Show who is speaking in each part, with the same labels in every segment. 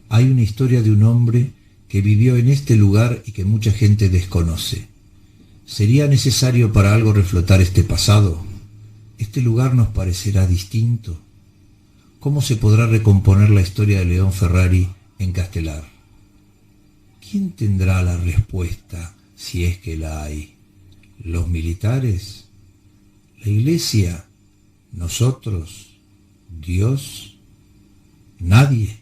Speaker 1: Hay una historia de un hombre que vivió en este lugar y que mucha gente desconoce. ¿Sería necesario para algo reflotar este pasado? ¿Este lugar nos parecerá distinto? ¿Cómo se podrá recomponer la historia de León Ferrari en Castelar? ¿Quién tendrá la respuesta si es que la hay? ¿Los militares? ¿La Iglesia? ¿Nosotros? ¿Dios? ¿Nadie?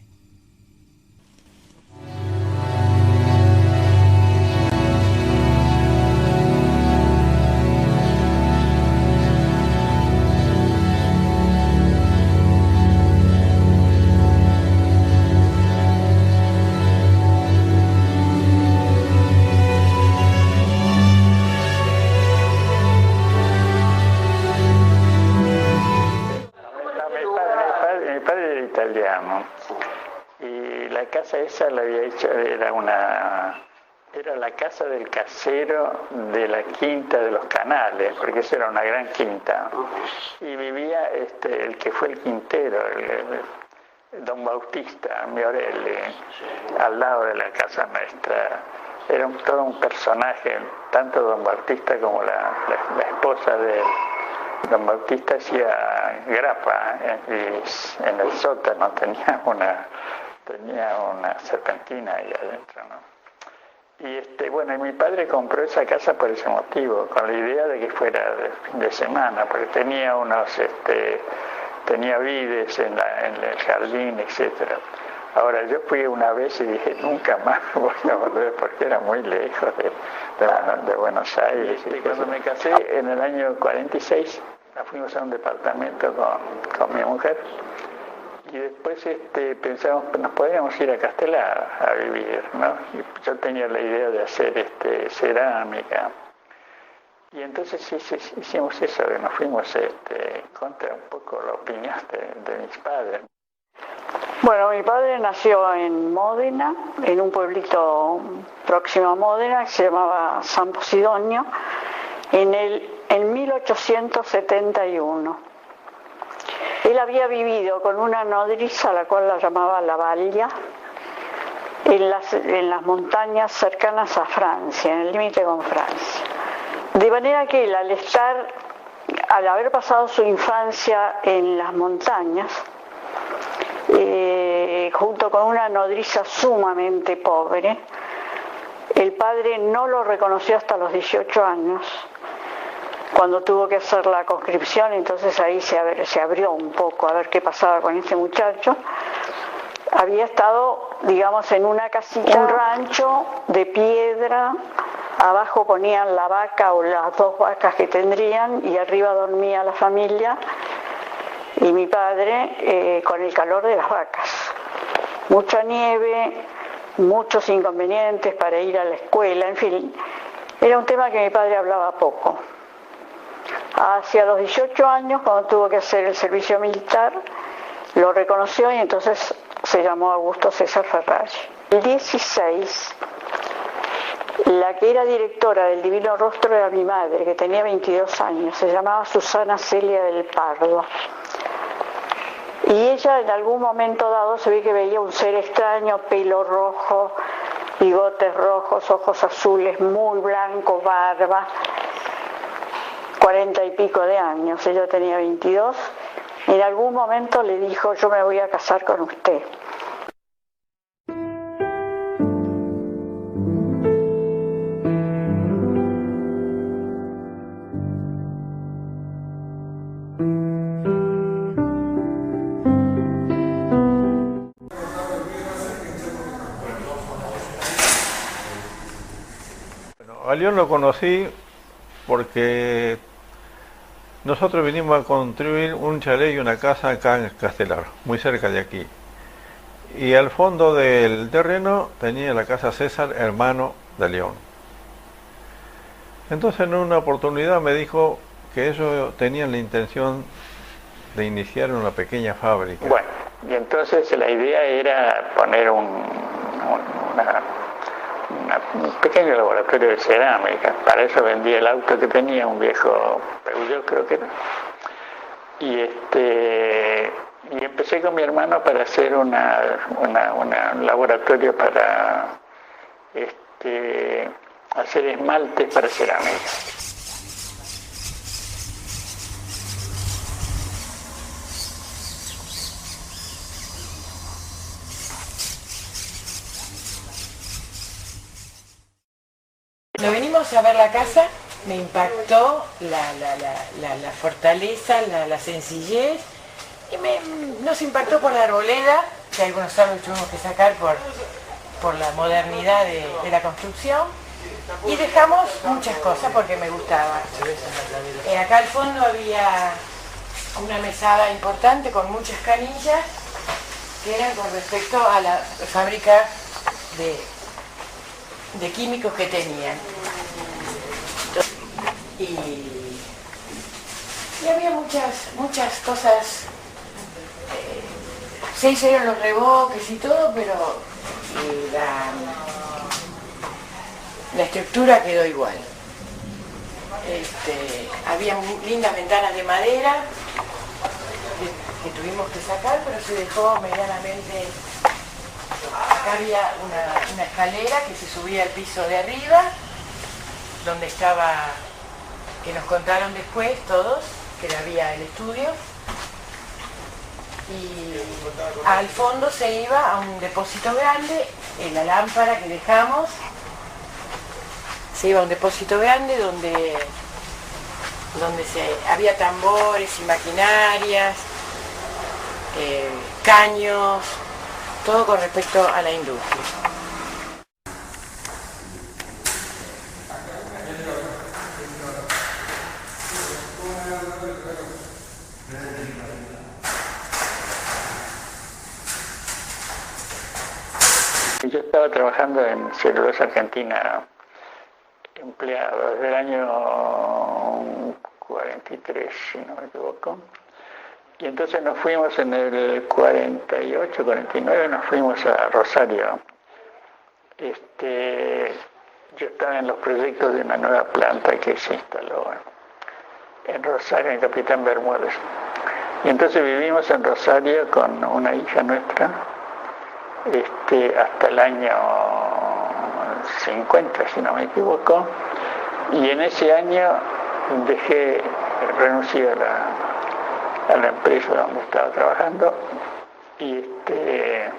Speaker 2: Y la casa esa la había hecho, era la casa del casero de la quinta de los Canales, porque eso era una gran quinta. Y vivía el que fue el quintero, don Bautista Miorelli, al lado de la casa nuestra. Era todo un personaje, tanto don Bautista como la esposa de él. Don Bautista hacía grapa y en el sótano tenía una serpentina ahí adentro, ¿no? Y bueno, y mi padre compró esa casa por ese motivo, con la idea de que fuera de fin de semana, porque tenía tenía vides en el jardín, etcétera. Ahora, yo fui una vez y dije, nunca más voy a volver porque era muy lejos de Buenos Aires. Y cuando me casé, en el año 46, fuimos a un departamento con mi mujer y después pensamos que nos podíamos ir a Castelar a vivir, ¿no? Y yo tenía la idea de hacer cerámica. Y entonces hicimos eso, que nos fuimos contra un poco la opinión de mis padres.
Speaker 3: Bueno, mi padre nació en Módena, en un pueblito próximo a Módena que se llamaba San Posidonio, en 1871. Él había vivido con una nodriza a la cual la llamaba La Valla, en las montañas cercanas a Francia, en el límite con Francia. De manera que él, al haber pasado su infancia en las montañas, junto con una nodriza sumamente pobre, el padre no lo reconoció hasta los 18 años, cuando tuvo que hacer la conscripción. Entonces ahí se abrió un poco a ver qué pasaba con ese muchacho. Había estado, digamos, en una casita, un rancho de piedra. Abajo ponían la vaca o las 2 vacas que tendrían y arriba dormía la familia y mi padre con el calor de las vacas. Mucha nieve, muchos inconvenientes para ir a la escuela, en fin, era un tema que mi padre hablaba poco. Hacia los 18 años, cuando tuvo que hacer el servicio militar, lo reconoció y entonces se llamó Augusto César Ferrari. El 16, la que era directora del Divino Rostro era mi madre, que tenía 22 años, se llamaba Susana Celia del Pardo. Y ella en algún momento dado se ve que veía un ser extraño, pelo rojo, bigotes rojos, ojos azules, muy blanco, barba. 40 y pico de años, ella tenía 22, en algún momento le dijo: yo me voy a casar con usted.
Speaker 4: A León lo conocí porque nosotros vinimos a construir un chalet y una casa acá en Castelar, muy cerca de aquí. Y al fondo del terreno tenía la casa César, hermano de León. Entonces en una oportunidad me dijo que ellos tenían la intención de iniciar una pequeña fábrica.
Speaker 2: Bueno, y entonces la idea era poner un pequeño laboratorio de cerámica. Para eso vendí el auto que tenía, un viejo Peugeot creo que era. Y empecé con mi hermano para hacer un laboratorio para hacer esmaltes para cerámica.
Speaker 5: Cuando venimos a ver la casa, me impactó la fortaleza, la sencillez, y nos impactó por la arboleda, que algunos árboles tuvimos que sacar por la modernidad de la construcción, y dejamos muchas cosas porque me gustaba. Acá al fondo había una mesada importante con muchas canillas, que eran con respecto a la fábrica de químicos que tenían. Y había muchas cosas, se hicieron los revoques y todo, pero la estructura quedó igual. Había lindas ventanas de madera que tuvimos que sacar, pero se dejó medianamente. Acá había una escalera que se subía al piso de arriba, donde estaba, que nos contaron después todos, que había el estudio, y al fondo se iba a un depósito grande, en la lámpara que dejamos, se iba a un depósito grande donde había tambores y maquinarias, caños, todo con respecto a la industria.
Speaker 2: Yo estaba trabajando en Celulosa Argentina, empleado desde el año 43, si no me equivoco. Y entonces nos fuimos en el 48, 49, nos fuimos a Rosario. Yo estaba en los proyectos de una nueva planta que se instaló en Rosario, en Capitán Bermúdez. Y entonces vivimos en Rosario con una hija nuestra, hasta el año 50, si no me equivoco. Y en ese año renuncié a la empresa donde estaba trabajando, y en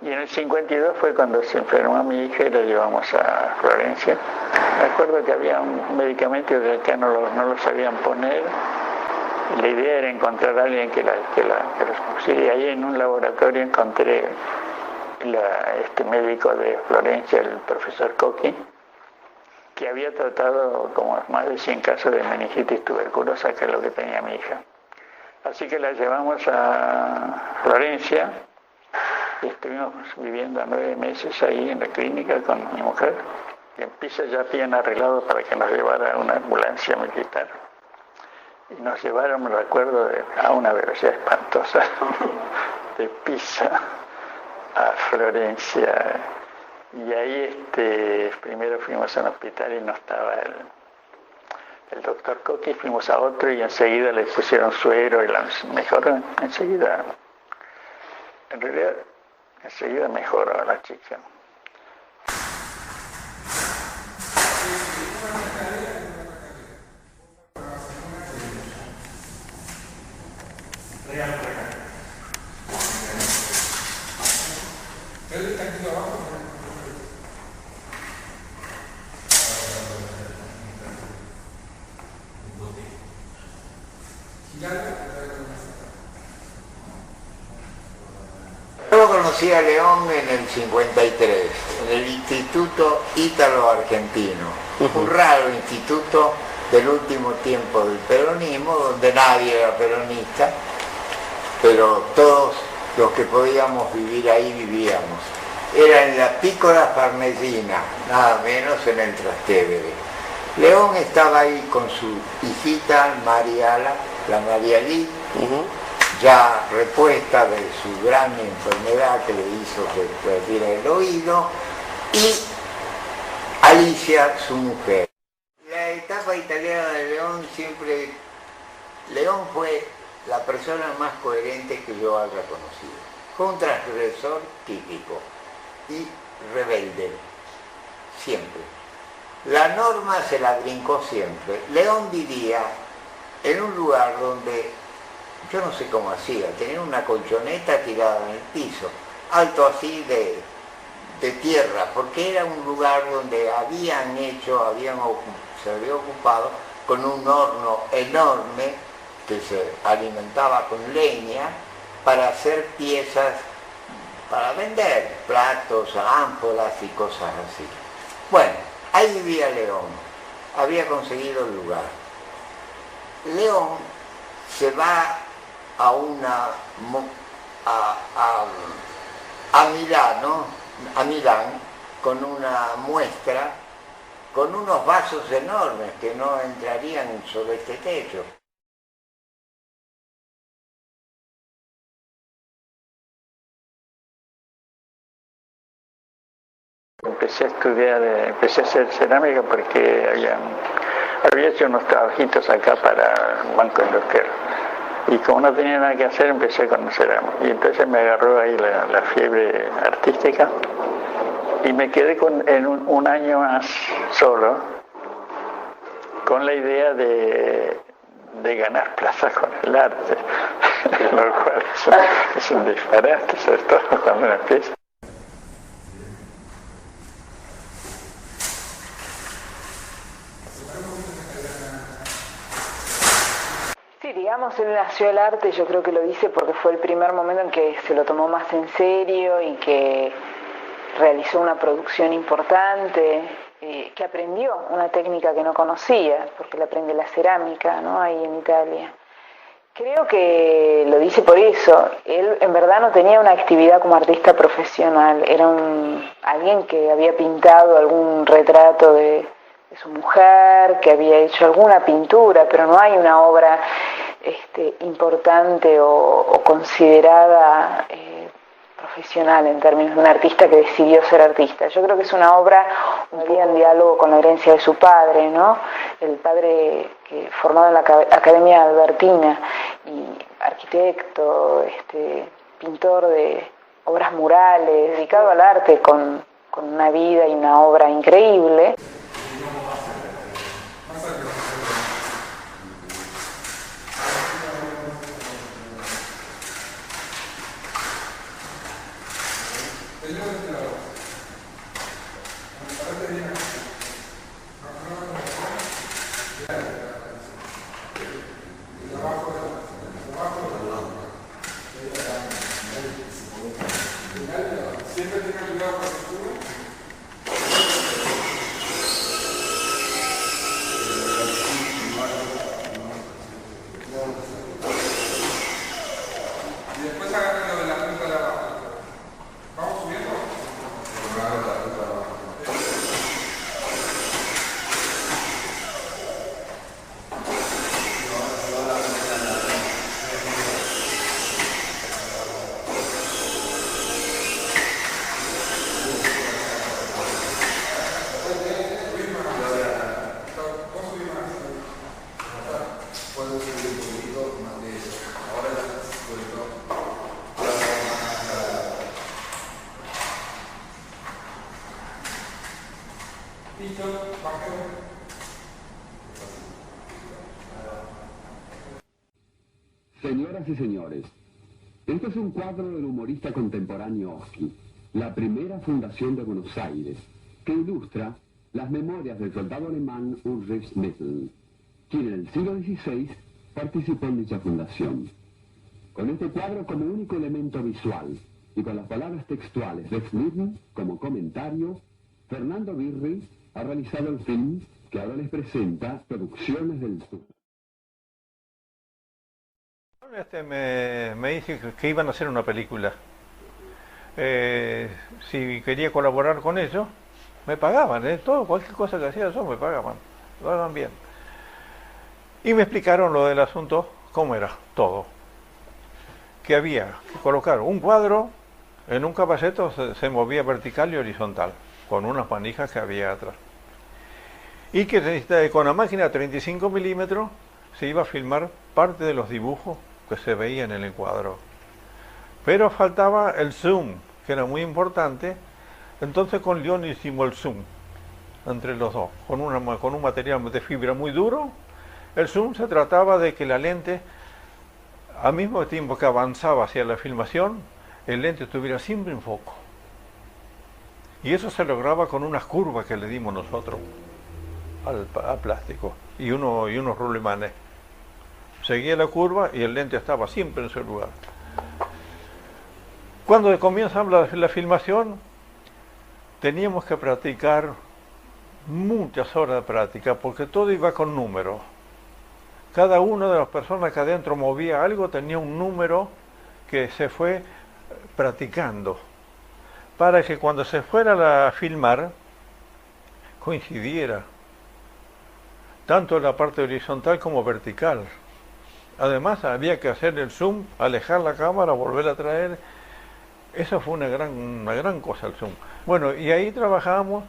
Speaker 2: el 52 fue cuando se enfermó mi hija y la llevamos a Florencia. Me acuerdo que había un medicamento que acá no lo sabían poner, y la idea era encontrar a alguien que los pusiera, y ahí en un laboratorio encontré este médico de Florencia, el profesor Coqui, que había tratado como más de 100 casos de meningitis tuberculosa, que es lo que tenía mi hija. Así que la llevamos a Florencia, y estuvimos viviendo 9 meses ahí en la clínica con mi mujer, y en Pisa ya habían arreglado para que nos llevara una ambulancia militar. Y nos llevaron, me recuerdo, a una velocidad espantosa, de Pisa a Florencia. Y ahí primero fuimos a un hospital y no estaba el doctor Coqui, fuimos a otro y enseguida le pusieron suero y la mejoró enseguida. En realidad, enseguida mejoró a la chica.
Speaker 6: Yo conocí a León en el 53, en el Instituto Ítalo-Argentino, un raro instituto del último tiempo del peronismo, donde nadie era peronista, pero todos los que podíamos vivir ahí vivíamos. Era en la Pícola Farnesina, nada menos en el Trastevere. León estaba ahí con su hijita Mariala, la Marialí, ya repuesta de su gran enfermedad que le hizo que perdiera el oído, y Alicia, su mujer. La etapa italiana de León siempre... León fue la persona más coherente que yo haya conocido. Fue un transgresor típico y rebelde, siempre. La norma se la brincó siempre. León vivía en un lugar donde, yo no sé cómo hacía, tenía una colchoneta tirada en el piso, alto así de tierra, porque era un lugar donde se había ocupado con un horno enorme que se alimentaba con leña para hacer piezas para vender, platos, ánforas y cosas así. Bueno, ahí vivía León, había conseguido el lugar. León se va a Milán con una muestra, con unos vasos enormes que no entrarían sobre este techo.
Speaker 2: Empecé a hacer cerámica porque había hecho unos trabajitos acá para el Banco Industrial. Y como no tenía nada que hacer, empecé con cerámica. Y entonces me agarró ahí la fiebre artística y me quedé en un año más solo, con la idea de ganar plata con el arte, lo cual es un disparate, sobre todo cuando uno empieza.
Speaker 3: Digamos, él nació el arte, yo creo que lo dice porque fue el primer momento en que se lo tomó más en serio y que realizó una producción importante, que aprendió una técnica que no conocía, porque le aprende la cerámica, ¿no?, ahí en Italia. Creo que lo dice por eso. Él en verdad no tenía una actividad como artista profesional, era alguien que había pintado algún retrato de su mujer, que había hecho alguna pintura, pero no hay una obra importante o considerada profesional en términos de un artista que decidió ser artista. Yo creo que es una obra un día en diálogo con la herencia de su padre, ¿no? El padre que formado en la Academia Albertina y arquitecto, pintor de obras murales, dedicado al arte con una vida y una obra increíble.
Speaker 7: Señoras y señores, este es un cuadro del humorista contemporáneo Oski, la primera fundación de Buenos Aires, que ilustra las memorias del soldado alemán Ulrich Messel, quien en el siglo XVI participó en dicha fundación. Con este cuadro como único elemento visual y con las palabras textuales de Smith como comentario, Fernando Birri ha realizado el film que ahora les presenta Producciones del Sur.
Speaker 4: Me dice que iban a hacer una película. Si quería colaborar con ellos, me pagaban, todo, cualquier cosa que hacía yo me pagaban, lo pagaban bien. Y me explicaron lo del asunto, cómo era todo. Que había que colocar un cuadro en un caballeto, se movía vertical y horizontal, con unas manijas que había atrás. Y que con la máquina 35 milímetros se iba a filmar parte de los dibujos que se veían en el cuadro. Pero faltaba el zoom, que era muy importante. Entonces con León hicimos el zoom entre los dos, con un material de fibra muy duro. El zoom se trataba de que la lente, al mismo tiempo que avanzaba hacia la filmación, el lente estuviera siempre en foco. Y eso se lograba con unas curvas que le dimos nosotros al plástico y unos rulemanes. Seguía la curva y el lente estaba siempre en su lugar. Cuando comienza la filmación, teníamos que practicar muchas horas de práctica, porque todo iba con números. Cada una de las personas que adentro movía algo tenía un número que se fue practicando, para que cuando se fuera a filmar, coincidiera, tanto en la parte horizontal como vertical. Además había que hacer el zoom, alejar la cámara, volver a traer. Eso fue una gran cosa el zoom. Bueno, y ahí trabajábamos.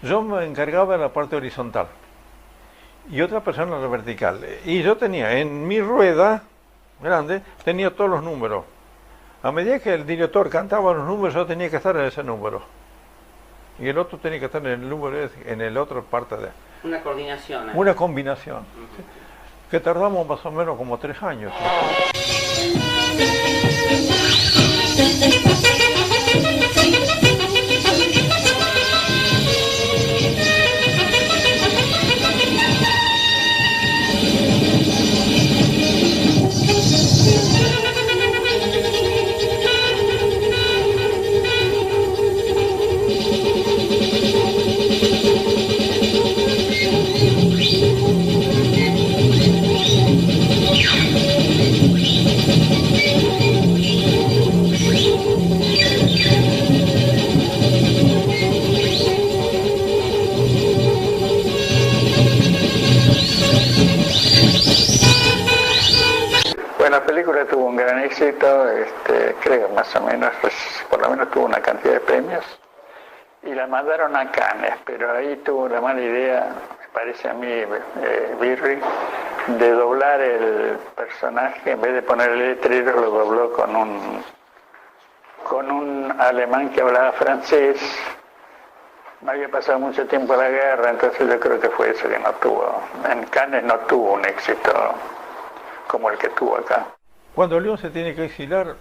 Speaker 4: Yo me encargaba de la parte horizontal y otra persona la vertical. Y yo tenía en mi rueda grande, tenía todos los números. A medida que el director cantaba los números, yo tenía que estar en ese número. Y el otro tenía que estar en el número, en el otro parte de...
Speaker 8: Una coordinación.
Speaker 4: Una combinación. Que tardamos más o menos como 3 años. La película tuvo un gran éxito, creo más o menos, pues, por lo menos tuvo una cantidad de premios, y la mandaron a Cannes, pero ahí tuvo la mala idea, me parece a mí, Birri, de doblar el personaje, en vez de poner el letrero lo dobló con un alemán que hablaba francés. Había pasado mucho tiempo la guerra, entonces yo creo que fue eso que no tuvo, en Cannes no tuvo un éxito como el que tuvo acá. Cuando León se tiene que exilar,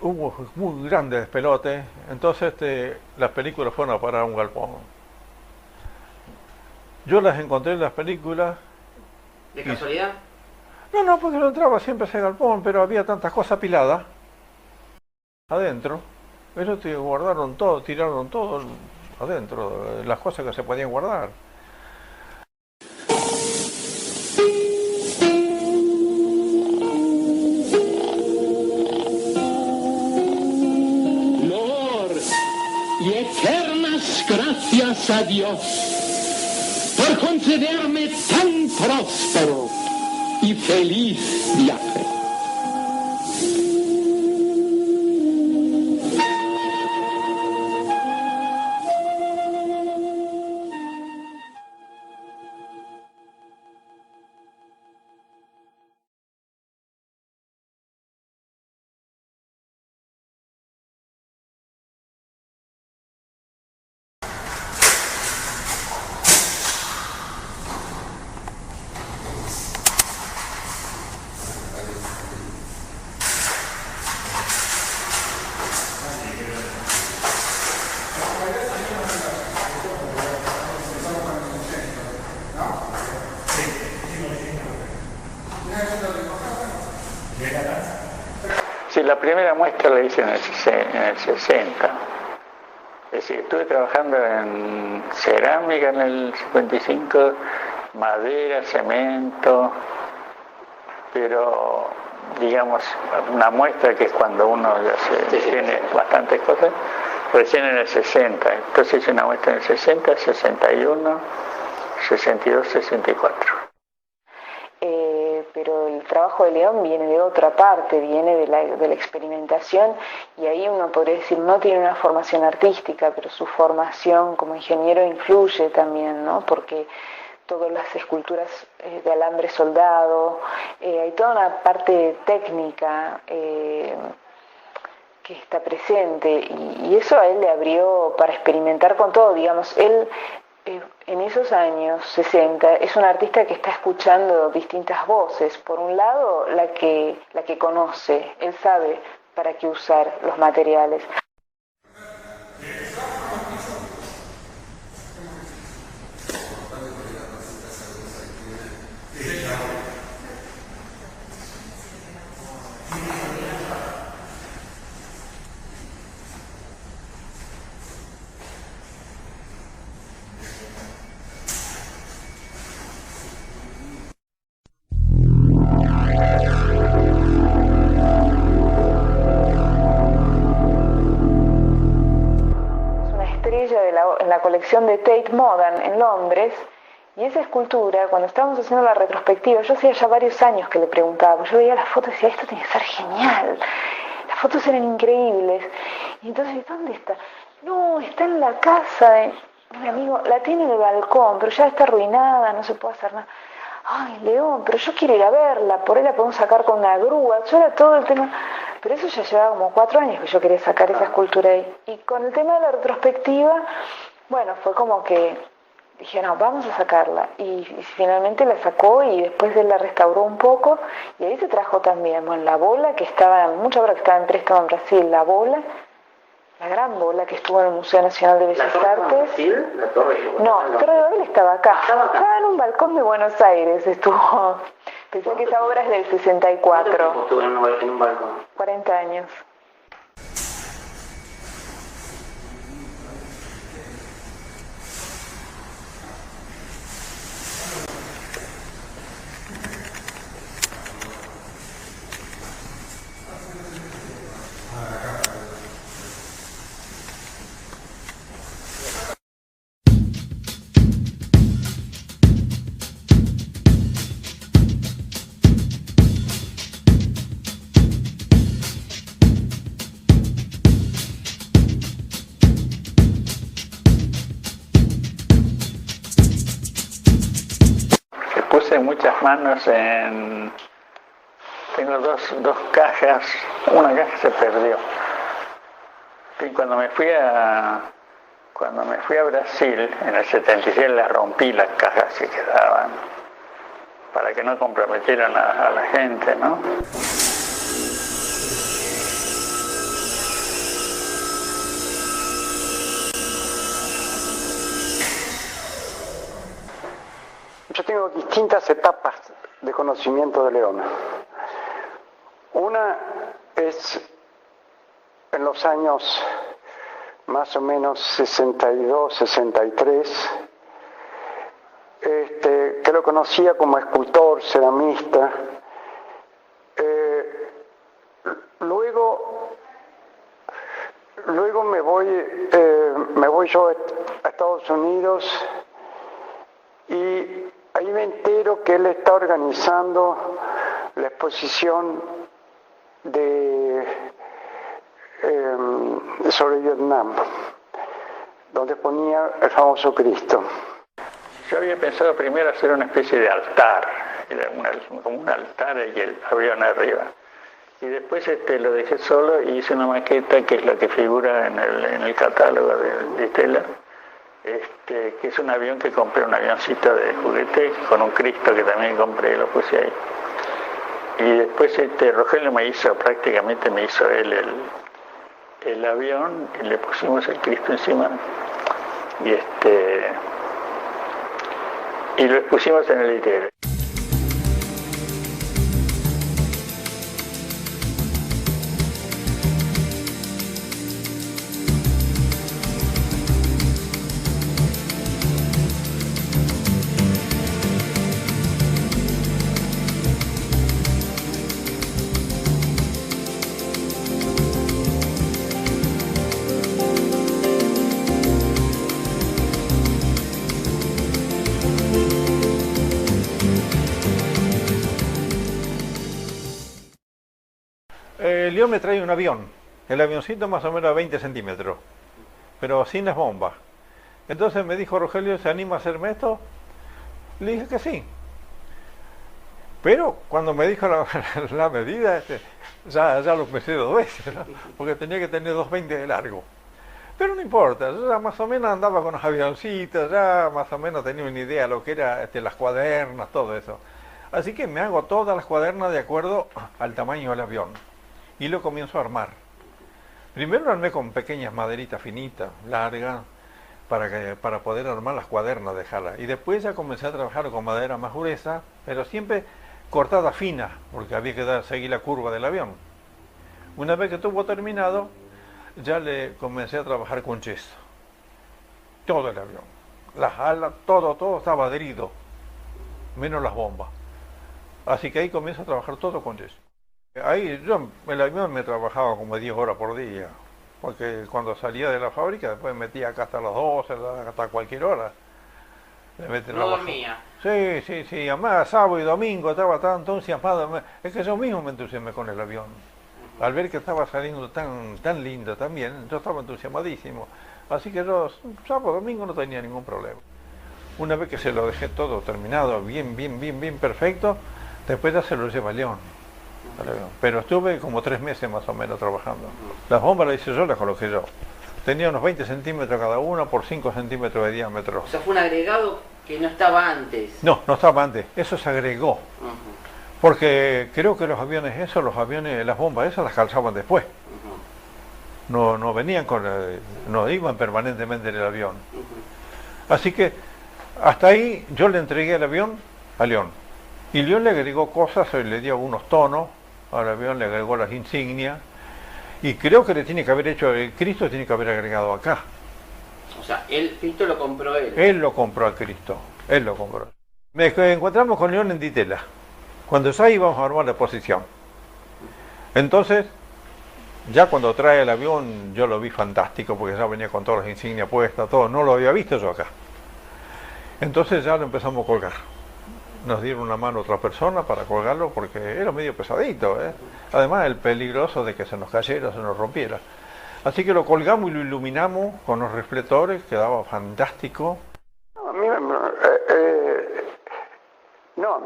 Speaker 4: hubo muy grandes despelotes, entonces las películas fueron a parar a un galpón. Yo las encontré en las películas.
Speaker 8: ¿De casualidad?
Speaker 4: No, porque no entraba siempre ese galpón, pero había tantas cosas apiladas adentro. Ellos guardaron todo, tiraron todo adentro, las cosas que se podían guardar.
Speaker 9: Y eternas gracias a Dios por concederme tan próspero y feliz viaje.
Speaker 2: Sí, la primera muestra la hice en el 60. Es decir, estuve trabajando en cerámica en el 55, madera, cemento, pero digamos, una muestra que es cuando uno ya tiene bastantes cosas, recién en el 60. Entonces hice una muestra en el 60, 61, 62, 64.
Speaker 10: Pero el trabajo de León viene de otra parte, viene de la experimentación, y ahí uno podría decir, no tiene una formación artística, pero su formación como ingeniero influye también, ¿no? Porque todas las esculturas de alambre soldado, hay toda una parte técnica que está presente, y eso a él le abrió para experimentar con todo, digamos. Él en esos años 60 es un artista que está escuchando distintas voces. Por un lado, la que conoce, él sabe para qué usar los materiales. En la colección de Tate Modern en Londres, y esa escultura, cuando estábamos haciendo la retrospectiva, yo hacía ya varios años que le preguntaba, yo veía las fotos y decía, esto tiene que ser genial, las fotos eran increíbles, y entonces, ¿dónde está? No, está en la casa de mi amigo, la tiene en el balcón, pero ya está arruinada, no se puede hacer nada. Ay, León, pero yo quiero ir a verla, por ahí la podemos sacar con una grúa, yo era todo el tema, pero eso ya llevaba como 4 años que yo quería sacar esa escultura ahí. Y con el tema de la retrospectiva, bueno, fue como que dije, no, vamos a sacarla. Y finalmente la sacó, y después él la restauró un poco, y ahí se trajo también, bueno, la bola que estaba, mucha obra que estaba en préstamo en Brasil, la bola, la gran bola que estuvo en el Museo Nacional de Bellas Artes.
Speaker 8: ¿La Torre de Babel?
Speaker 10: No, la Torre de Babel estaba acá. Estaba en un balcón de Buenos Aires, estuvo. Pensé que esa obra es del 64.
Speaker 8: ¿Cuánto tiempo estuvo en un balcón?
Speaker 10: 40 años.
Speaker 2: Muchas manos en... Tengo dos cajas, una caja se perdió. Y cuando me fui a Brasil, en el 76, las rompí las cajas que quedaban, para que no comprometieran a la gente, ¿no?
Speaker 11: Yo tengo distintas etapas de conocimiento de León. Una es en los años más o menos 62, 63, que lo conocía como escultor, ceramista. Luego me voy yo a Estados Unidos, y ahí me entero que él está organizando la exposición sobre Vietnam, donde ponía el famoso Cristo.
Speaker 2: Yo había pensado primero hacer una especie de altar, como un altar y el avión arriba. Y después lo dejé solo y hice una maqueta que es la que figura en el catálogo de Stella. Que es un avión que compré, un avioncito de juguete con un Cristo que también compré y lo puse ahí. Y después Rogelio me hizo él el avión, y le pusimos el Cristo encima, y lo expusimos en el ITER.
Speaker 4: León me trae un avión, el avioncito más o menos a 20 centímetros, pero sin las bombas. Entonces me dijo Rogelio, ¿se anima a hacerme esto? Le dije que sí. Pero cuando me dijo la medida, ya lo pesé 2 veces, ¿no? Porque tenía que tener 2,20 de largo. Pero no importa, yo ya más o menos andaba con los avioncitos, ya más o menos tenía una idea de lo que era las cuadernas, todo eso. Así que me hago todas las cuadernas de acuerdo al tamaño del avión. Y lo comienzo a armar. Primero lo armé con pequeñas maderitas finitas, largas, para poder armar las cuadernas, dejarlas. Y después ya comencé a trabajar con madera más gruesa, pero siempre cortada fina, porque había que seguir la curva del avión. Una vez que estuvo terminado, ya le comencé a trabajar con yeso. Todo el avión. Las alas, todo estaba adherido, menos las bombas. Así que ahí comienzo a trabajar todo con yeso. Ahí el avión me trabajaba como 10 horas por día, porque cuando salía de la fábrica después me metía acá hasta las 12, hasta cualquier hora.
Speaker 12: No dormía.
Speaker 4: Sí, además sábado y domingo estaba tan entusiasmado. Es que yo mismo me entusiasmé con el avión. Al ver que estaba saliendo tan lindo también, yo estaba entusiasmadísimo. Así que yo sábado y domingo no tenía ningún problema. Una vez que se lo dejé todo terminado, bien perfecto, después ya se lo lleva a León. Pero estuve como 3 meses más o menos trabajando. Las bombas las hice yo, las coloqué yo. Tenía unos 20 centímetros cada una por 5 centímetros de diámetro.
Speaker 12: O sea, fue un agregado que no estaba antes.
Speaker 4: No estaba antes. Eso se agregó. Porque creo que los aviones, las bombas esas las calzaban después. No venían no iban permanentemente en el avión. Así que hasta ahí yo le entregué el avión a León. Y León le agregó cosas, le dio algunos tonos, al avión le agregó las insignias. Y creo que le tiene que haber hecho, el Cristo tiene que haber agregado acá.
Speaker 12: O sea, el Cristo lo compró él.
Speaker 4: Él lo compró al Cristo, él lo compró. Me encontramos con León en Ditela, cuando ya íbamos a armar la exposición. Entonces, ya cuando trae el avión, yo lo vi fantástico, porque ya venía con todas las insignias puestas, todo, no lo había visto yo acá. Entonces ya lo empezamos a colgar. Nos dieron una mano a otra persona para colgarlo porque era medio pesadito, ¿eh? Además el peligroso de que se nos cayera, se nos rompiera. Así que lo colgamos y lo iluminamos con los reflectores, quedaba fantástico.
Speaker 11: A mí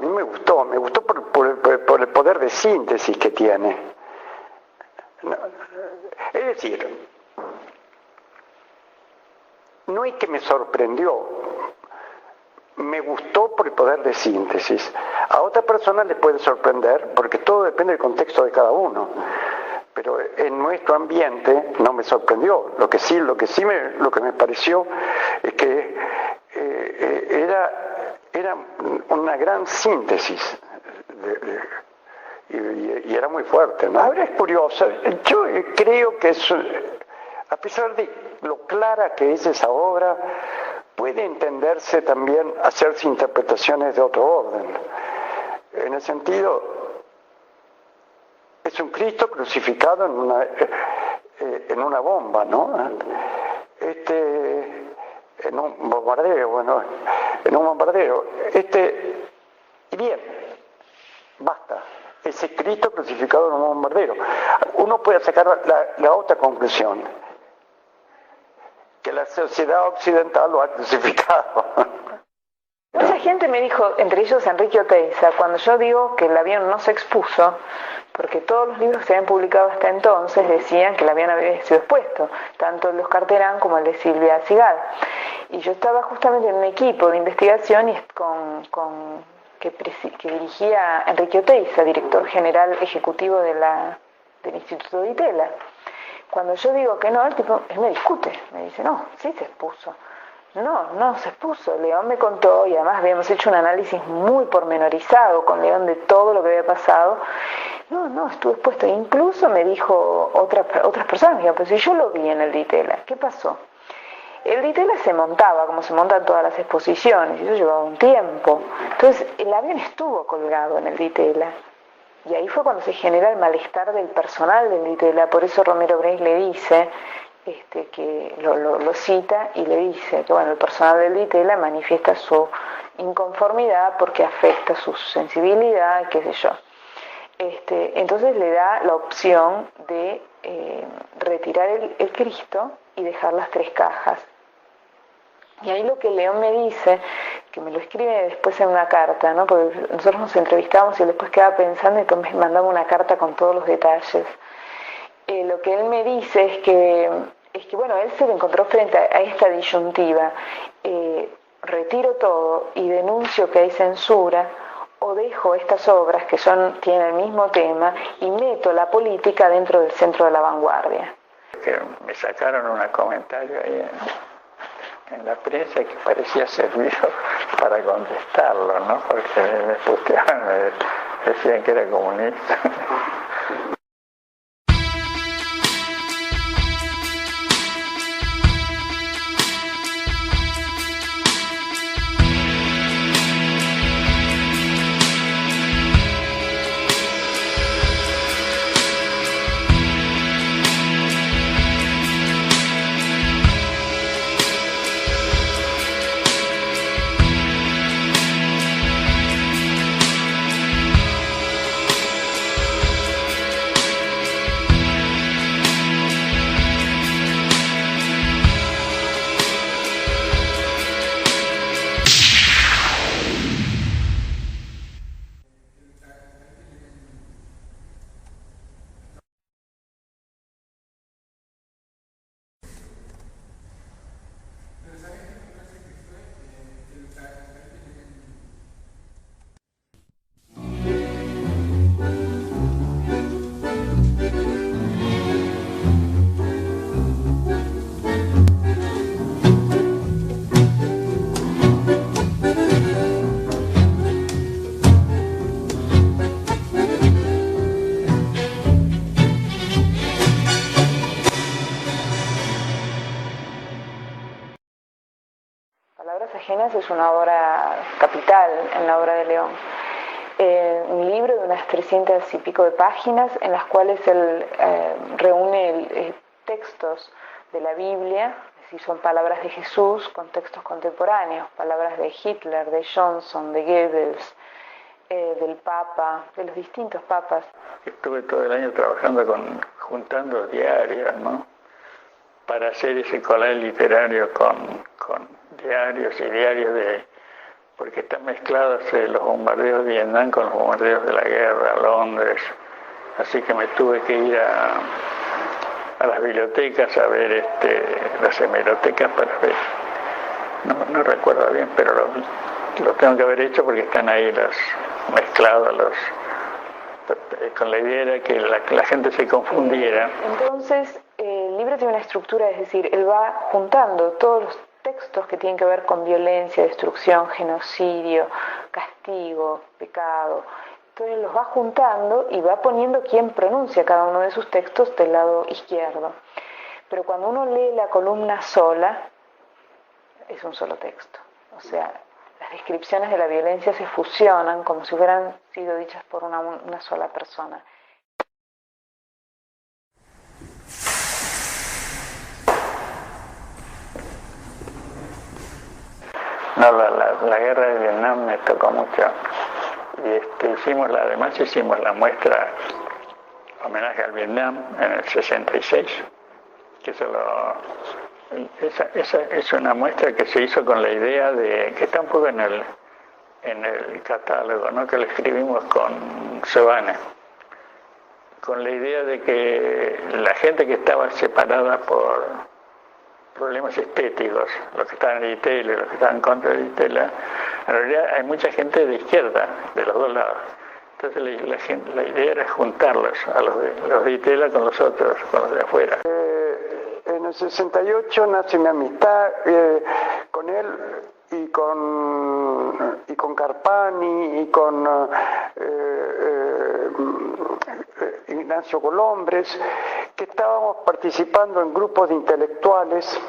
Speaker 11: me gustó por el poder de síntesis que tiene. Es decir, no es que me sorprendió. Me gustó por el poder de síntesis. A otra persona le puede sorprender porque todo depende del contexto de cada uno. Pero en nuestro ambiente no me sorprendió. Lo que me pareció es que era una gran síntesis y era muy fuerte, ¿no? Ahora es curioso. Yo creo que a pesar de lo clara que es esa obra, puede entenderse también hacerse interpretaciones de otro orden. En el sentido, es un Cristo crucificado en una bomba, ¿no? En un bombardeo, y bien, basta. Ese Cristo crucificado en un bombardero. Uno puede sacar la otra conclusión, que la sociedad occidental lo ha crucificado.
Speaker 10: Mucha gente me dijo, entre ellos Enrique Oteiza, cuando yo digo que el avión no se expuso, porque todos los libros que se habían publicado hasta entonces decían que el avión había sido expuesto, tanto el de Oscar Terán como el de Silvia Sigal. Y yo estaba justamente en un equipo de investigación que dirigía Enrique Oteiza, director general ejecutivo del Instituto de Ditela. Cuando yo digo que no, él me discute, me dice, no, sí se expuso. No se expuso. León me contó, y además habíamos hecho un análisis muy pormenorizado con León de todo lo que había pasado. No, estuvo expuesto. Incluso me dijo otras personas, pero si yo lo vi en el Ditela, ¿qué pasó? El Ditela se montaba, como se montan todas las exposiciones, y eso llevaba un tiempo. Entonces, el avión estuvo colgado en el Ditela. Y ahí fue cuando se genera el malestar del personal del Ditela. Por eso Romero Brés le dice, que lo cita y le dice que el personal del Ditela manifiesta su inconformidad porque afecta su sensibilidad, qué sé yo. Entonces le da la opción de retirar el Cristo y dejar las 3 cajas. Y ahí lo que León me dice, que me lo escribe después en una carta, ¿no? Porque nosotros nos entrevistamos y él después quedaba pensando y entonces me mandaba una carta con todos los detalles. Lo que él me dice es que bueno, él se lo encontró frente a esta disyuntiva. Retiro todo y denuncio que hay censura, o dejo estas obras que tienen el mismo tema y meto la política dentro del centro de la vanguardia.
Speaker 2: Que me sacaron un comentario ahí en la prensa que parecía servir para contestarlo, ¿no? Porque me puteaban, me decían que era comunista.
Speaker 10: Es una obra capital en la obra de León. Un libro de unas 300 y pico de páginas en las cuales él reúne textos de la Biblia, es decir, son palabras de Jesús con textos contemporáneos, palabras de Hitler, de Johnson, de Goebbels, del Papa, de los distintos papas.
Speaker 2: Estuve todo el año trabajando juntando diarios, ¿no? Para hacer ese collage literario con diarios y diarios porque están mezclados los bombardeos de Vietnam con los bombardeos de la guerra, Londres, así que me tuve que ir a las bibliotecas a ver las hemerotecas para ver, no recuerdo bien, pero lo tengo que haber hecho porque están ahí mezclados con la idea de que la gente se confundiera.
Speaker 10: Entonces el libro tiene una estructura, es decir, él va juntando todos los textos que tienen que ver con violencia, destrucción, genocidio, castigo, pecado. Entonces los va juntando y va poniendo quién pronuncia cada uno de sus textos del lado izquierdo. Pero cuando uno lee la columna sola, es un solo texto. O sea, las descripciones de la violencia se fusionan como si hubieran sido dichas por una sola persona.
Speaker 2: No, la guerra de Vietnam me tocó mucho. Y además hicimos la homenaje al Vietnam en el 66, que esa es una muestra que se hizo con la idea que está un poco en el catálogo, ¿no? Que lo escribimos con Sebane, con la idea de que la gente que estaba separada por problemas estéticos, los que estaban en Itela y los que estaban contra de Itela, en realidad hay mucha gente de izquierda, de los dos lados. Entonces la idea era juntarlos, a los de Itela con los otros, con los de afuera.
Speaker 11: En el 68 nace mi amistad con él y con Carpani y con Ignacio Colombres, que estábamos participando en grupos de intelectuales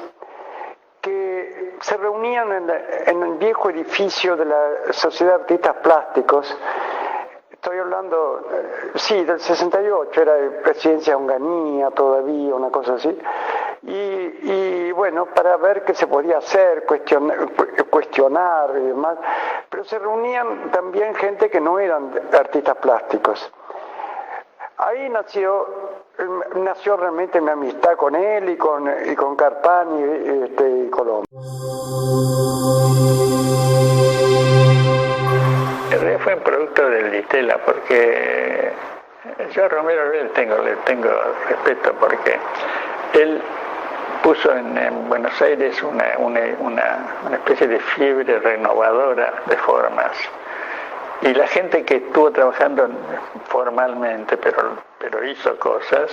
Speaker 11: que se reunían en el viejo edificio de la Sociedad de Artistas Plásticos. Estoy hablando, sí, del 68, era de presidencia de Onganía todavía, una cosa así. Y bueno, para ver qué se podía hacer, cuestionar y demás. Pero se reunían también gente que no eran artistas plásticos. ahí nació realmente mi amistad con él y con Carpani y Colombo.
Speaker 2: En realidad fue un producto del Ditela, porque yo a Romero le tengo respeto, porque él puso en Buenos Aires una especie de fiebre renovadora de formas. Y la gente que estuvo trabajando formalmente, pero hizo cosas,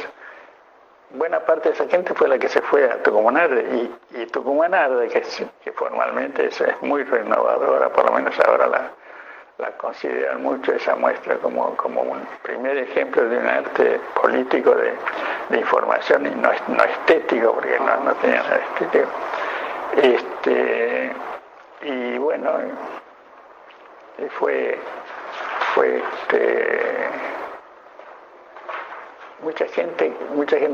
Speaker 2: buena parte de esa gente fue la que se fue a Tucumán Arde, y Tucumán Arde, que formalmente es muy renovadora, por lo menos ahora la consideran mucho esa muestra como un primer ejemplo de un arte político de información y no estético, porque no tenía nada estético. Y bueno, fue mucha gente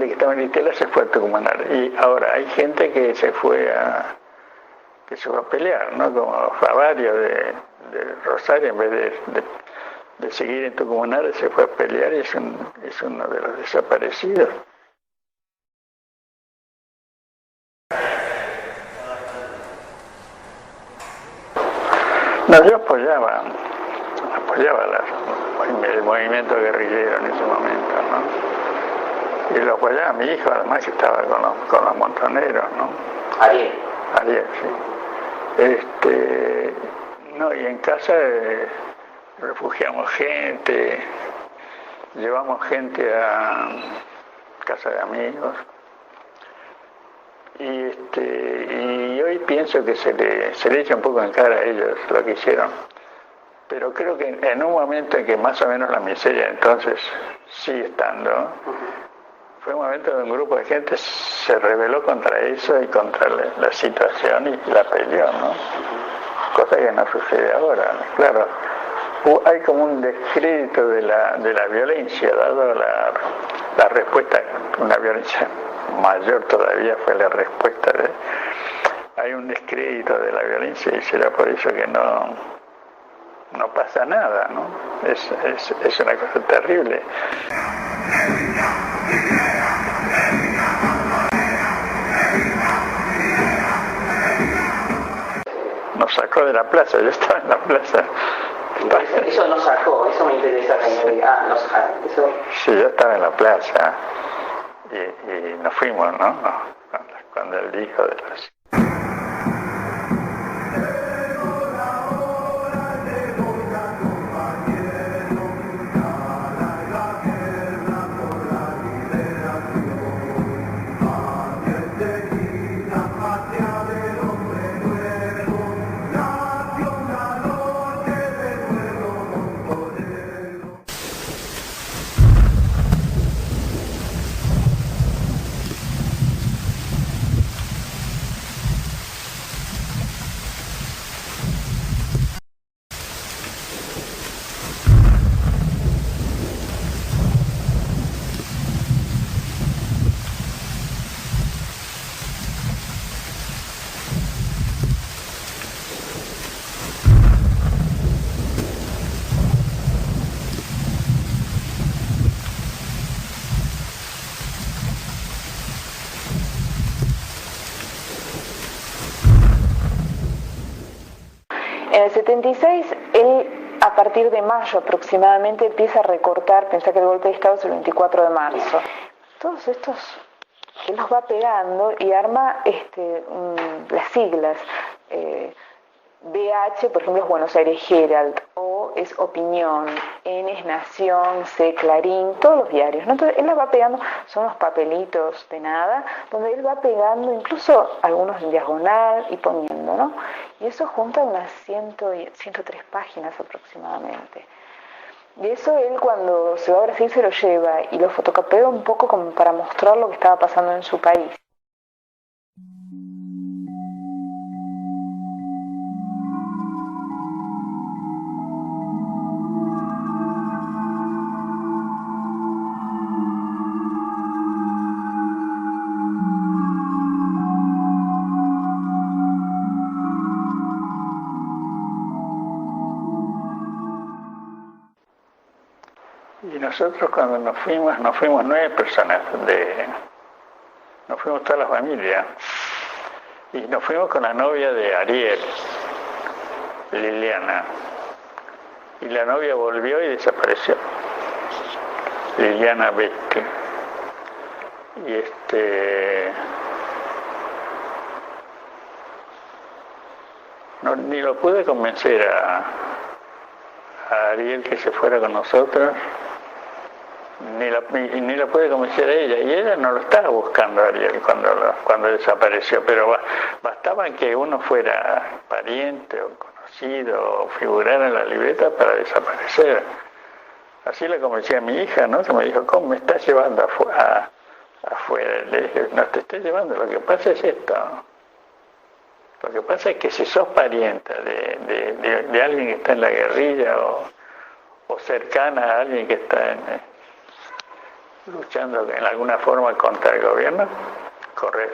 Speaker 2: que estaba en Ditela se fue a Tucumán Arde, y ahora hay gente que se fue a pelear, ¿no? Como Favario de Rosario, en vez de seguir en Tucumán Arde, se fue a pelear, y es uno de los desaparecidos. No, yo apoyaba el movimiento guerrillero en ese momento, ¿no? Y lo apoyaba mi hijo, además, que estaba con los montoneros, ¿no? Ariel, sí. No, y en casa refugiamos gente, llevamos gente a casa de amigos. Y hoy pienso que se le echa un poco en cara a ellos lo que hicieron. Pero creo que en un momento en que más o menos la miseria entonces sigue estando, fue un momento donde un grupo de gente se rebeló contra eso y contra la situación y la peleó, ¿no? Cosa que no sucede ahora. Claro, hay como un descrédito de la violencia, dado la respuesta, una violencia mayor todavía fue la respuesta hay un descrédito de la violencia, y será por eso que no pasa nada, ¿no? Es una cosa terrible. Nos sacó de la plaza, yo estaba en la plaza.
Speaker 8: Eso nos sacó, eso me interesa que me diga. Nos sacó.
Speaker 2: Sí, yo estaba en la plaza y nos fuimos, ¿no? Cuando él dijo de los...
Speaker 10: En el 76, él, a partir de mayo aproximadamente, empieza a recortar, pensá que el golpe de Estado es el 24 de marzo. Todos estos, él los va pegando y arma las siglas. BH, por ejemplo, es Buenos Aires Herald, O es Opinión, N es Nación, C Clarín, todos los diarios, ¿no? Entonces él las va pegando, son los papelitos de nada, donde él va pegando incluso algunos en diagonal y poniendo, ¿no? Y eso junta unas 103 páginas aproximadamente. Y eso él, cuando se va a Brasil, se lo lleva y lo fotocopia un poco como para mostrar lo que estaba pasando en su país.
Speaker 2: Y nosotros cuando nos fuimos 9 personas, nos fuimos toda la familia, y nos fuimos con la novia de Ariel, Liliana, y la novia volvió y desapareció, Liliana Betty, y ni lo pude convencer a Ariel que se fuera con nosotros, ni la pude convencer a ella, y ella no lo estaba buscando a Ariel cuando desapareció, pero bastaba que uno fuera pariente o conocido o figurara en la libreta para desaparecer. Así lo convencí a mi hija, ¿no? Que me dijo, ¿cómo me estás llevando afuera? Le dije, no te estoy llevando, lo que pasa es esto. Lo que pasa es que si sos parienta de alguien que está en la guerrilla o cercana a alguien que está luchando en alguna forma contra el gobierno, corres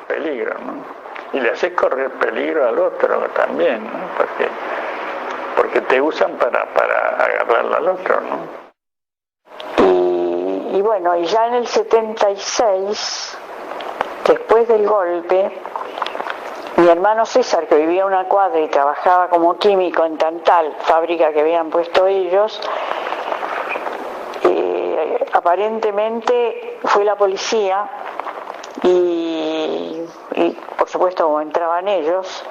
Speaker 2: peligro, ¿no? Y le haces correr peligro al otro también, ¿no? Porque te usan para agarrarlo al otro, ¿no?
Speaker 3: Y bueno, y ya en el 76, después del golpe, mi hermano César, que vivía en una cuadra y trabajaba como químico en Tantal, fábrica que habían puesto ellos, aparentemente fue la policía y por supuesto como entraban ellos,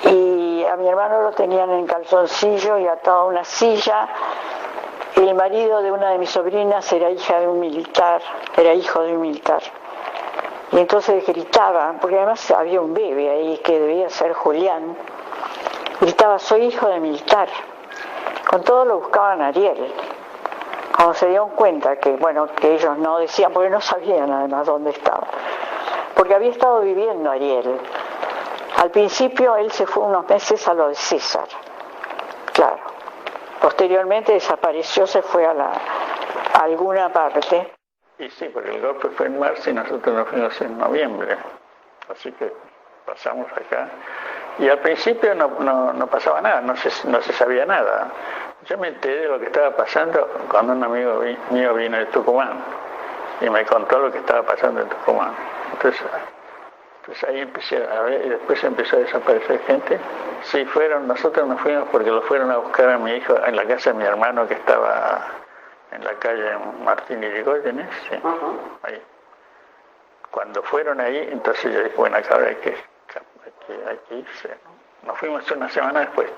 Speaker 3: y a mi hermano lo tenían en calzoncillo y atado a una silla. El marido de una de mis sobrinas era hijo de un militar. Y entonces gritaba, porque además había un bebé ahí que debía ser Julián, gritaba, soy hijo de militar. Con todo lo buscaban a Ariel. Cuando se dieron cuenta que ellos no decían, porque no sabían además dónde estaba, porque había estado viviendo Ariel. Al principio él se fue unos meses a lo de César, claro. Posteriormente desapareció, se fue a alguna parte.
Speaker 2: Y sí, porque el golpe fue en marzo y nosotros nos fuimos en noviembre. Así que pasamos acá. Y al principio no pasaba nada, no se sabía nada. Yo me enteré de lo que estaba pasando cuando un amigo mío vino de Tucumán y me contó lo que estaba pasando en Tucumán. Entonces ahí empecé a ver, y después empezó a desaparecer gente. Sí, nosotros nos fuimos porque lo fueron a buscar a mi hijo en la casa de mi hermano que estaba en la calle Martín Irigoyen, ¿sí? Ahí. Cuando fueron ahí, entonces yo dije, bueno, acá hay que irse, ¿no? Nos fuimos una semana después.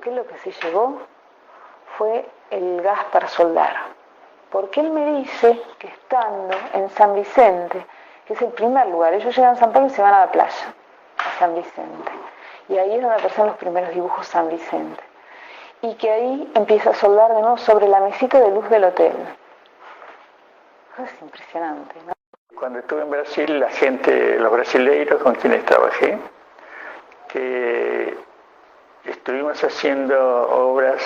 Speaker 10: qué es lo que se llevó? Fue el gas para soldar. Porque él me dice que estando en San Vicente, que es el primer lugar, ellos llegan a San Pablo y se van a la playa, a San Vicente. Y ahí es donde aparecen los primeros dibujos San Vicente. Y que ahí empieza a soldar de nuevo sobre la mesita de luz del hotel. Es impresionante, ¿no?
Speaker 2: Cuando estuve en Brasil, la gente, los brasileiros con quienes trabajé, que estuvimos haciendo obras,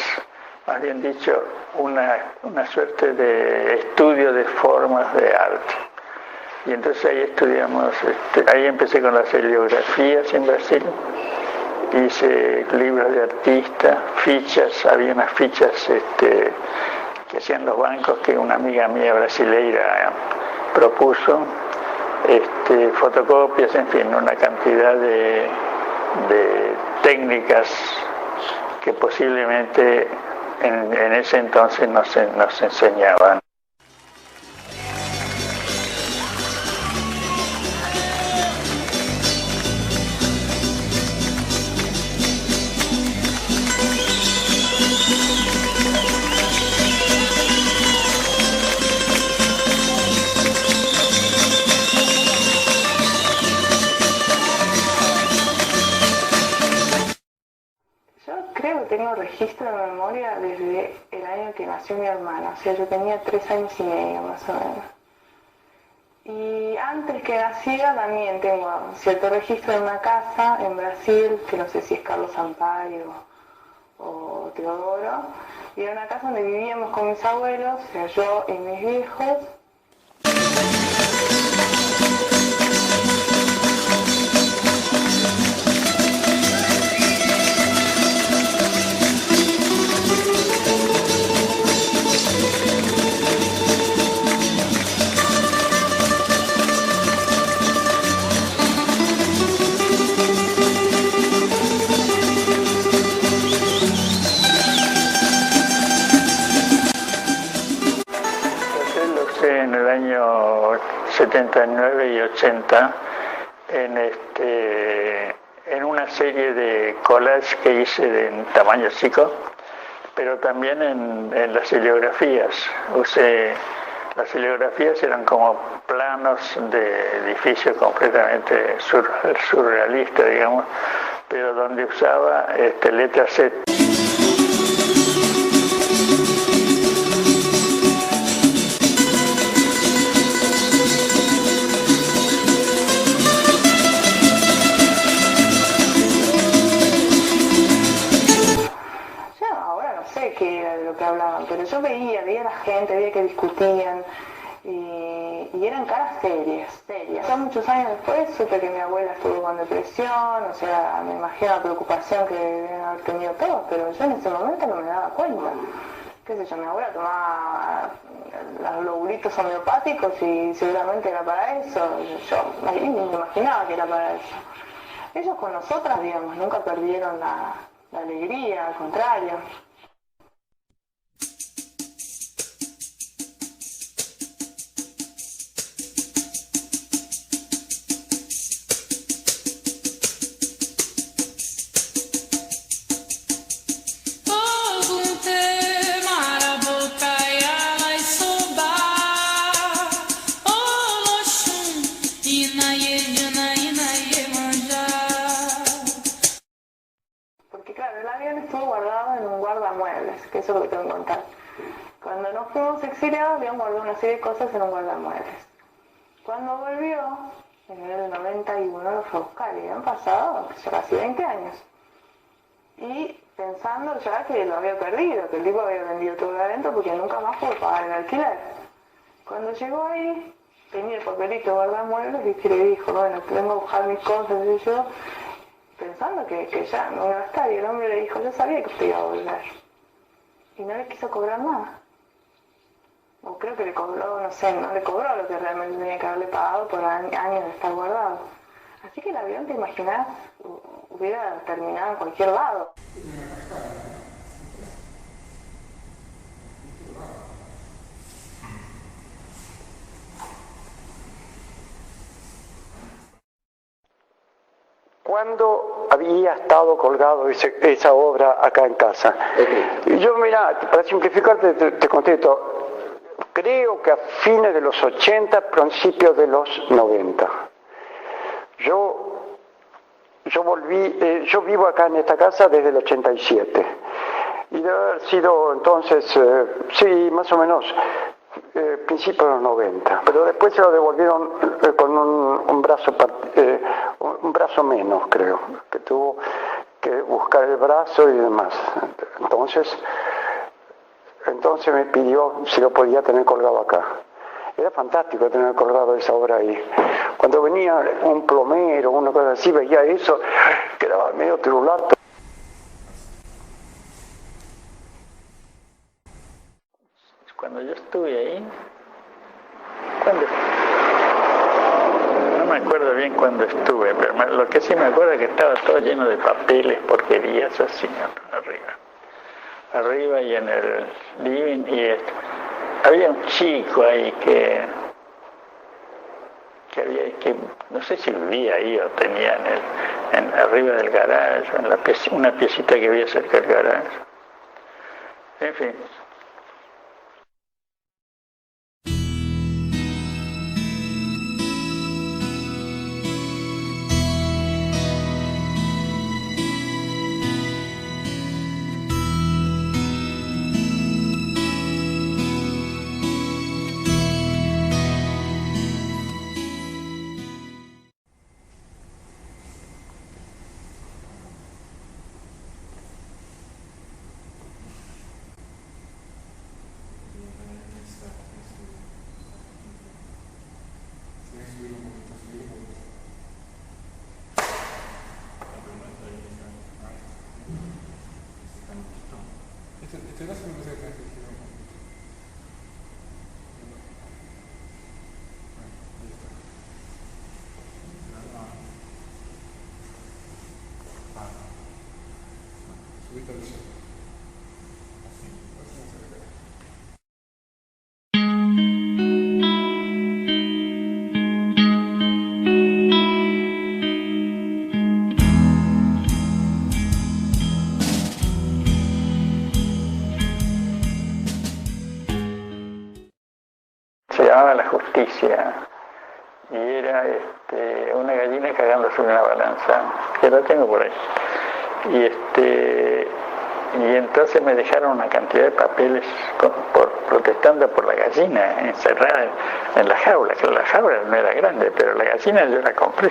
Speaker 2: más bien dicho, una suerte de estudio de formas de arte. Y entonces ahí estudiamos, ahí empecé con las heliografías en Brasil, hice libros de artistas, fichas, había unas fichas que hacían los bancos que una amiga mía brasileira propuso, fotocopias, en fin, una cantidad de técnicas que posiblemente en ese entonces nos enseñaban.
Speaker 10: Tengo registro de memoria desde el año que nació mi hermana, o sea, yo tenía 3 años y medio más o menos. Y antes que naciera también tengo cierto registro de una casa en Brasil, que no sé si es Carlos Sampaio o Teodoro, y era una casa donde vivíamos con mis abuelos, o sea, yo y mis viejos.
Speaker 2: En el año 79 y 80 en una serie de collages que hice en tamaño chico, pero también en las heliografías. Las heliografías eran como planos de edificios completamente surrealistas, digamos, pero donde usaba letras Z.
Speaker 10: Que hablaban, pero yo veía a la gente, veía que discutían y eran caras serias. Ya muchos años después supe que mi abuela estuvo con depresión, o sea, me imagino la preocupación que deben haber tenido todos, pero yo en ese momento no me daba cuenta. Qué sé yo, mi abuela tomaba los globulitos homeopáticos y seguramente era para eso. Yo ni me imaginaba que era para eso. Ellos con nosotras, digamos, nunca perdieron la alegría, al contrario. Que eso es lo que tengo que contar. Cuando nos fuimos exiliados, habían guardado una serie de cosas en un guardamuebles. Cuando volvió, en el 91 lo fue a buscar y habían pasado ya casi 20 años. Y pensando ya que lo había perdido, que el tipo había vendido todo de adentro porque nunca más pudo pagar el alquiler. Cuando llegó ahí, tenía el papelito de guardamuebles y le dijo, bueno, vengo a buscar mis cosas y yo, pensando que ya no iba a estar. Y el hombre le dijo, yo sabía que usted iba a volver. Y no le quiso cobrar nada. O creo que le cobró, no sé, no le cobró lo que realmente tenía que haberle pagado por años de estar guardado. Así que el avión, te imaginas, hubiera terminado en cualquier lado.
Speaker 11: Cuando había estado colgado esa obra acá en casa. Y yo, mira, para simplificarte, te contesto, creo que a fines de los 80, principios de los 90. Yo vivo acá en esta casa desde el 87. Y debe haber sido entonces, sí, más o menos, principios de los 90. Pero después se lo devolvieron con un brazo menos, creo, que tuvo que buscar el brazo y demás. Entonces me pidió si lo podía tener colgado acá. Era fantástico tener colgado esa obra ahí. Cuando venía un plomero, una cosa así, veía eso, quedaba medio trulato.
Speaker 2: Cuando yo estuve ahí, no me acuerdo bien cuándo estuve, pero lo que sí me acuerdo es que estaba todo lleno de papeles, porquerías así, arriba y en el living, y había un chico ahí que no sé si vivía ahí o tenía arriba del garaje, una piecita que había cerca del garaje. En fin. Se llamaba La Justicia y era una gallina cagando sobre una balanza, que la tengo por ahí. Y entonces me dejaron una cantidad de papeles protestando por la gallina encerrada en la jaula, que la jaula no era grande, pero la gallina yo la compré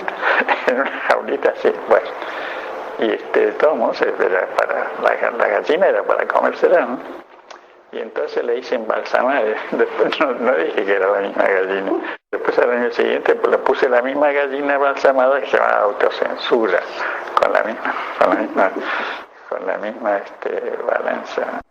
Speaker 2: en una jaulita así, bueno. Y de todos modos era la gallina era para comérsela, ¿no? Y entonces le hice embalsamar, después no dije que era la misma gallina. Después al año siguiente le puse la misma gallina embalsamada que se llama autocensura, con la misma balanza.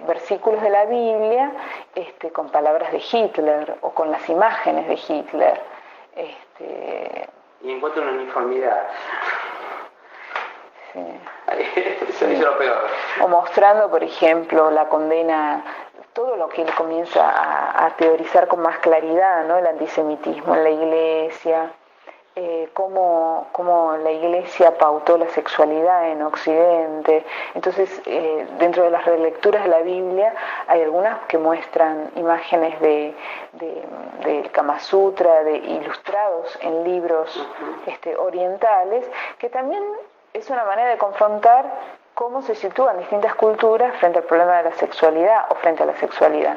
Speaker 10: Versículos de la Biblia con palabras de Hitler o con las imágenes de Hitler.
Speaker 12: Y encuentro una uniformidad.
Speaker 10: Sí.
Speaker 12: Eso es lo peor.
Speaker 10: O mostrando, por ejemplo, la condena, todo lo que él comienza a teorizar con más claridad, ¿no? El antisemitismo en la Iglesia, cómo la Iglesia pautó la sexualidad en Occidente. Entonces, dentro de las relecturas de la Biblia hay algunas que muestran imágenes del Kama Sutra, ilustrados en libros orientales, que también es una manera de confrontar cómo se sitúan distintas culturas frente al problema de la sexualidad o frente a la sexualidad.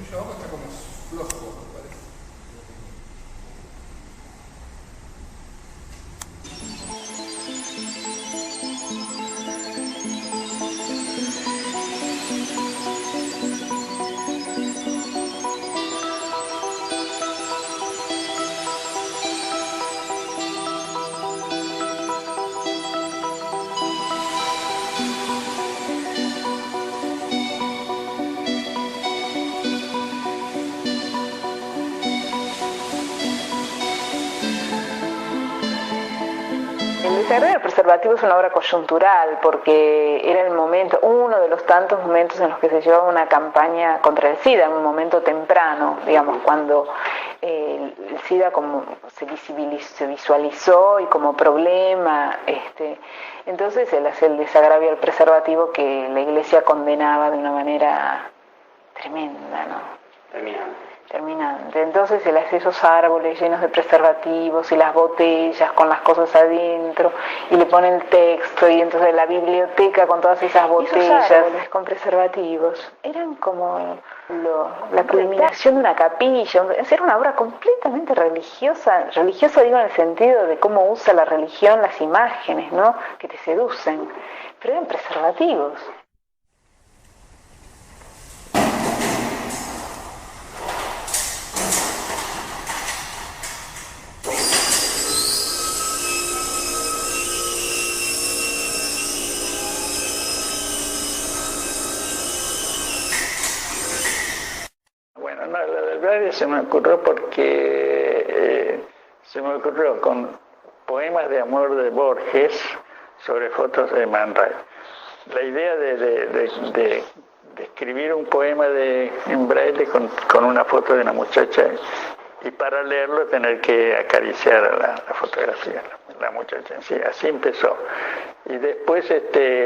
Speaker 13: Está como flojo, me parece.
Speaker 10: El desagravio del preservativo es una obra coyuntural porque era el momento, uno de los tantos momentos en los que se llevaba una campaña contra el SIDA, en un momento temprano, digamos, cuando el SIDA como se visualizó y como problema, entonces él hace el desagravio del preservativo que la Iglesia condenaba de una manera tremenda, ¿no? Terminante. Entonces él hace esos árboles llenos de preservativos y las botellas con las cosas adentro y le pone el texto y entonces la biblioteca con todas esas botellas árboles con preservativos eran como la culminación de una capilla. Era una obra completamente religiosa digo en el sentido de cómo usa la religión las imágenes, ¿no? Que te seducen, pero eran preservativos.
Speaker 2: Se me ocurrió porque se me ocurrió con poemas de amor de Borges sobre fotos de Man Ray. La idea de escribir un poema en braille con una foto de una muchacha y para leerlo tener que acariciar a la fotografía, la muchacha en sí. Así empezó. Y después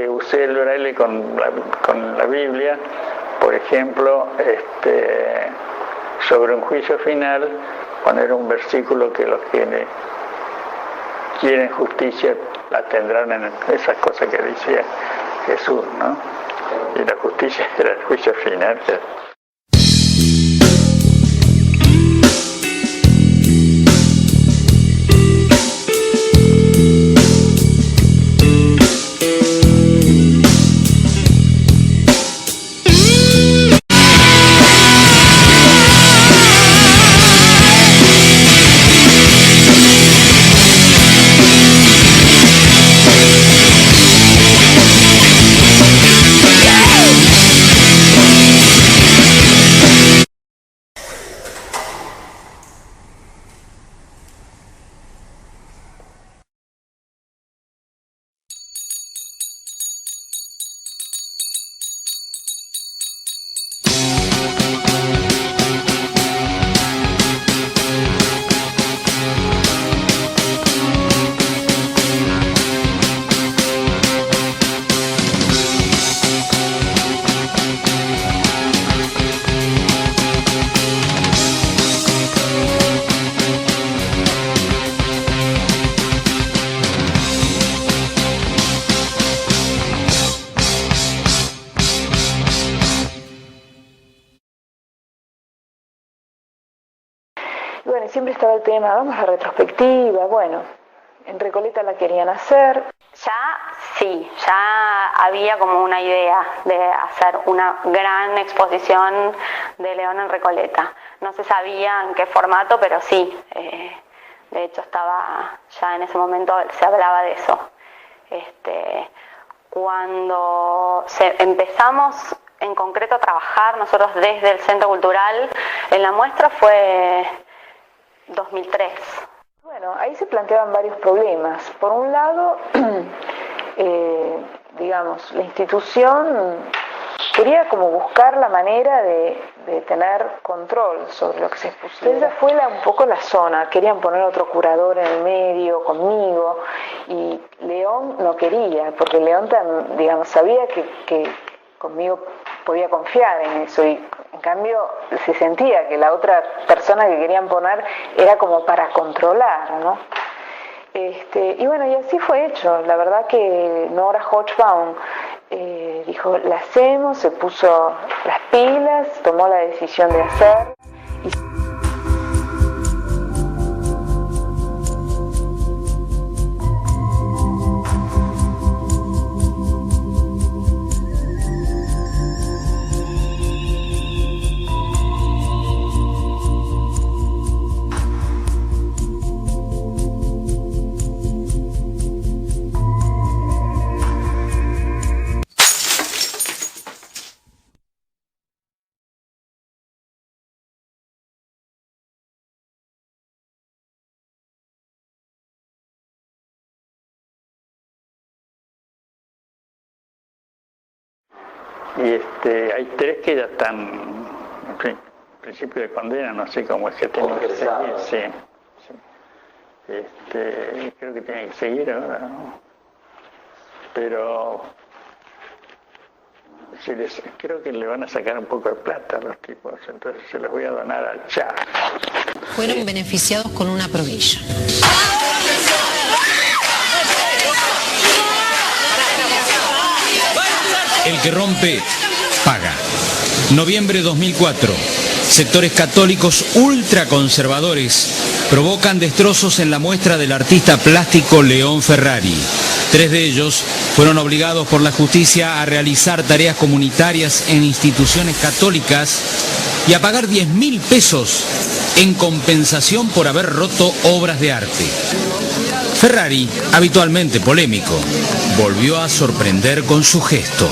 Speaker 2: usé el braille con la Biblia, por ejemplo, sobre un juicio final, poner un versículo que los que quieren justicia la tendrán en esas cosas que decía Jesús, ¿no? Y la justicia era el juicio final.
Speaker 10: Bueno, siempre estaba el tema, vamos a la retrospectiva, bueno, en Recoleta la querían hacer.
Speaker 14: Ya había como una idea de hacer una gran exposición de León en Recoleta. No se sabía en qué formato, pero sí, de hecho estaba, ya en ese momento se hablaba de eso. Cuando empezamos en concreto a trabajar nosotros desde el Centro Cultural en la muestra fue 2003.
Speaker 10: Bueno, ahí se planteaban varios problemas. Por un lado, digamos, la institución quería como buscar la manera de tener control sobre lo que se expusiera. Esa fue un poco la zona, querían poner otro curador en el medio, conmigo, y León no quería, porque León, digamos, sabía que conmigo podía confiar en eso, y en cambio se sentía que la otra persona que querían poner era como para controlar, ¿no? Y bueno, y así fue hecho. La verdad que Nora Hochbaum dijo, la hacemos, se puso las pilas, tomó la decisión de hacer.
Speaker 2: Y hay 3 que ya están en principio de condena, no sé cómo es que tienen que seguir. Sí. Creo que tienen que seguir ahora, ¿no? Pero creo que le van a sacar un poco de plata a los tipos, entonces se los voy a donar al Cha.
Speaker 15: Fueron beneficiados con una probilla.
Speaker 16: El que rompe, paga. Noviembre 2004. Sectores católicos ultraconservadores provocan destrozos en la muestra del artista plástico León Ferrari. 3 de ellos fueron obligados por la justicia a realizar tareas comunitarias en instituciones católicas y a pagar 10.000 pesos en compensación por haber roto obras de arte. Ferrari, habitualmente polémico, volvió a sorprender con su gesto.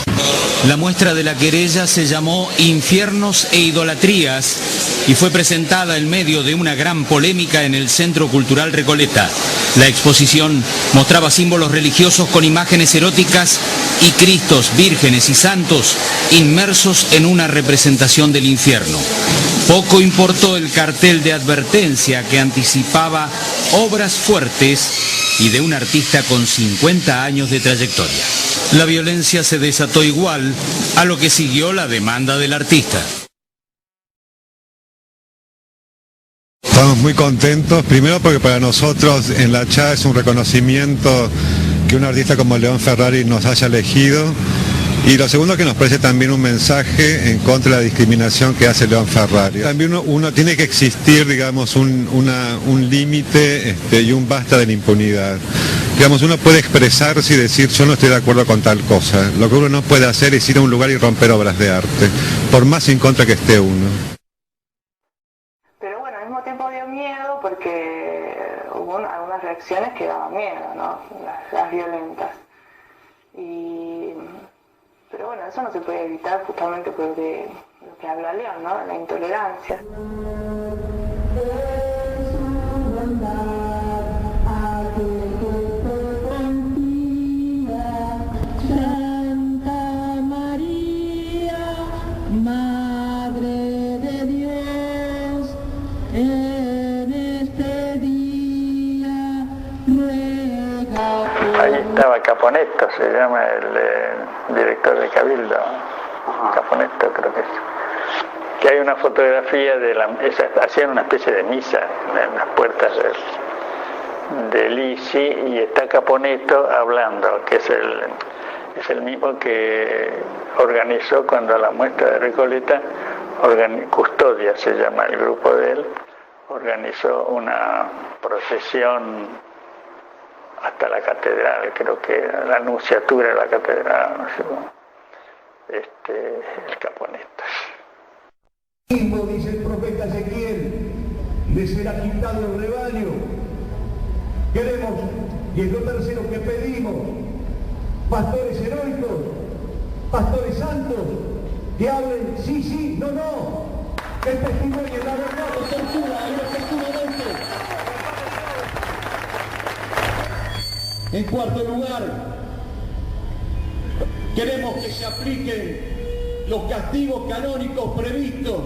Speaker 16: La muestra de la querella se llamó Infiernos e Idolatrías y fue presentada en medio de una gran polémica en el Centro Cultural Recoleta. La exposición mostraba símbolos religiosos con imágenes eróticas y cristos, vírgenes y santos inmersos en una representación del infierno. Poco importó el cartel de advertencia que anticipaba obras fuertes y de un artista con 50 años de trayectoria. La violencia se desató igual a lo que siguió la demanda del artista.
Speaker 17: Estamos muy contentos, primero porque para nosotros en la CHA es un reconocimiento que un artista como León Ferrari nos haya elegido, y lo segundo, que nos parece también un mensaje en contra de la discriminación que hace León Ferrari. También uno tiene que existir, digamos, un límite y un basta de la impunidad. Digamos, uno puede expresarse y decir yo no estoy de acuerdo con tal cosa. Lo que uno no puede hacer es ir a un lugar y romper obras de arte, por más en contra que esté uno.
Speaker 10: Pero bueno, al mismo tiempo dio miedo porque hubo algunas reacciones que daban miedo, ¿no? Las violentas. Pero bueno, eso no se puede evitar justamente por lo que habla León, ¿no? La intolerancia.
Speaker 9: Santa María, Madre de Dios, en este día ruega.
Speaker 2: Ahí estaba Caponetto, se llama el director de Cabildo. Caponetto creo que es. Que hay una fotografía hacían una especie de misa en las puertas del ICI y está Caponetto hablando, que es el mismo que organizó cuando la muestra de Recoleta, Custodia se llama el grupo de él, organizó una procesión hasta la catedral, creo que era la anunciatura de la catedral, no sé cómo. El Caponetto.
Speaker 18: Mismo dice el profeta Ezequiel, le será quitado el rebaño. Queremos, y es lo tercero que pedimos, pastores heroicos, pastores santos, que hablen sí, sí, no, no, que testimonien la verdad, efectivamente. En cuarto lugar, queremos que se apliquen los castigos canónicos previstos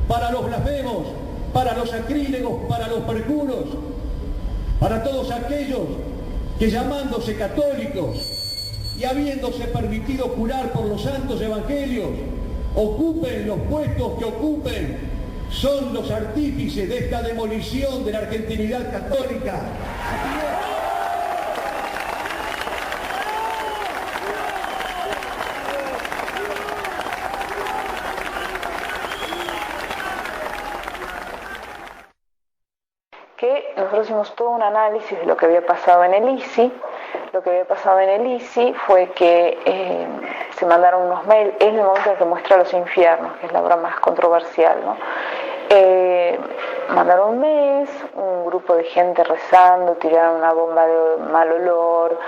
Speaker 18: para los blasfemos, para los sacrílegos, para los perjuros, para todos aquellos que llamándose católicos y habiéndose permitido jurar por los santos evangelios, ocupen los puestos que ocupen, son los artífices de esta demolición de la argentinidad católica.
Speaker 10: Que nosotros hicimos todo un análisis de lo que había pasado en el ISI. Lo que había pasado en el ISI fue que se mandaron unos mails, es el momento en que muestra los infiernos, que es la obra más controversial, ¿no? Mandaron mails, un grupo de gente rezando, tiraron una bomba de mal olor,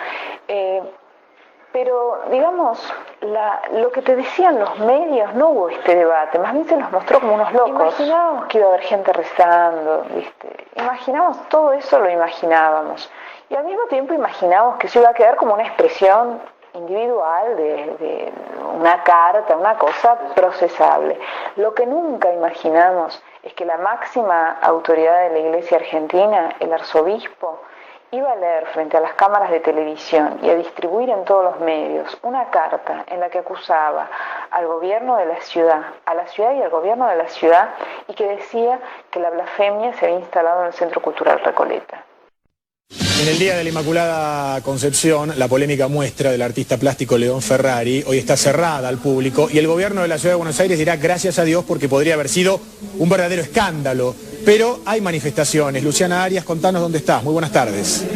Speaker 10: pero digamos, lo que te decían los medios, no hubo este debate, más bien se nos mostró como unos locos. Imaginábamos que iba a haber gente rezando, ¿viste? Imaginábamos, todo eso lo imaginábamos. Y al mismo tiempo imaginábamos que eso iba a quedar como una expresión individual de una carta, una cosa procesable. Lo que nunca imaginamos es que la máxima autoridad de la Iglesia Argentina, el arzobispo, iba a leer frente a las cámaras de televisión y a distribuir en todos los medios una carta en la que acusaba al gobierno de la ciudad, a la ciudad y al gobierno de la ciudad, y que decía que la blasfemia se había instalado en el Centro Cultural Recoleta.
Speaker 19: En el Día de la Inmaculada Concepción, la polémica muestra del artista plástico León Ferrari hoy está cerrada al público y el gobierno de la Ciudad de Buenos Aires dirá gracias a Dios porque podría haber sido un verdadero escándalo. Pero hay manifestaciones. Luciana Arias, contanos dónde estás. Muy buenas tardes.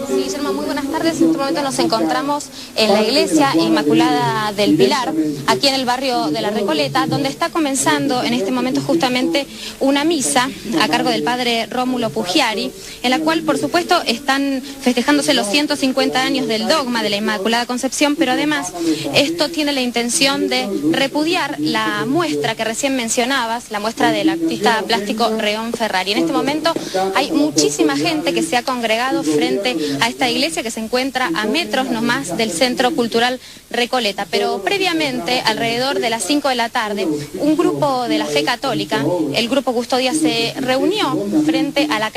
Speaker 20: Sí, Guillermo, muy buenas tardes. En este momento nos encontramos en la Iglesia Inmaculada del Pilar, aquí en el barrio de La Recoleta, donde está comenzando en este momento justamente una misa a cargo del padre Rómulo Pugiari, en la cual, por supuesto, están festejándose los 150 años del dogma de la Inmaculada Concepción, pero además esto tiene la intención de repudiar la muestra que recién mencionabas, la muestra del artista plástico León Ferrari. En este momento hay muchísima gente que se ha congregado frente a esta iglesia que se encuentra a metros nomás del Centro Cultural Recoleta, pero previamente, alrededor de las 5 de la tarde, un grupo de la fe católica, el grupo Custodia, se reunió frente a la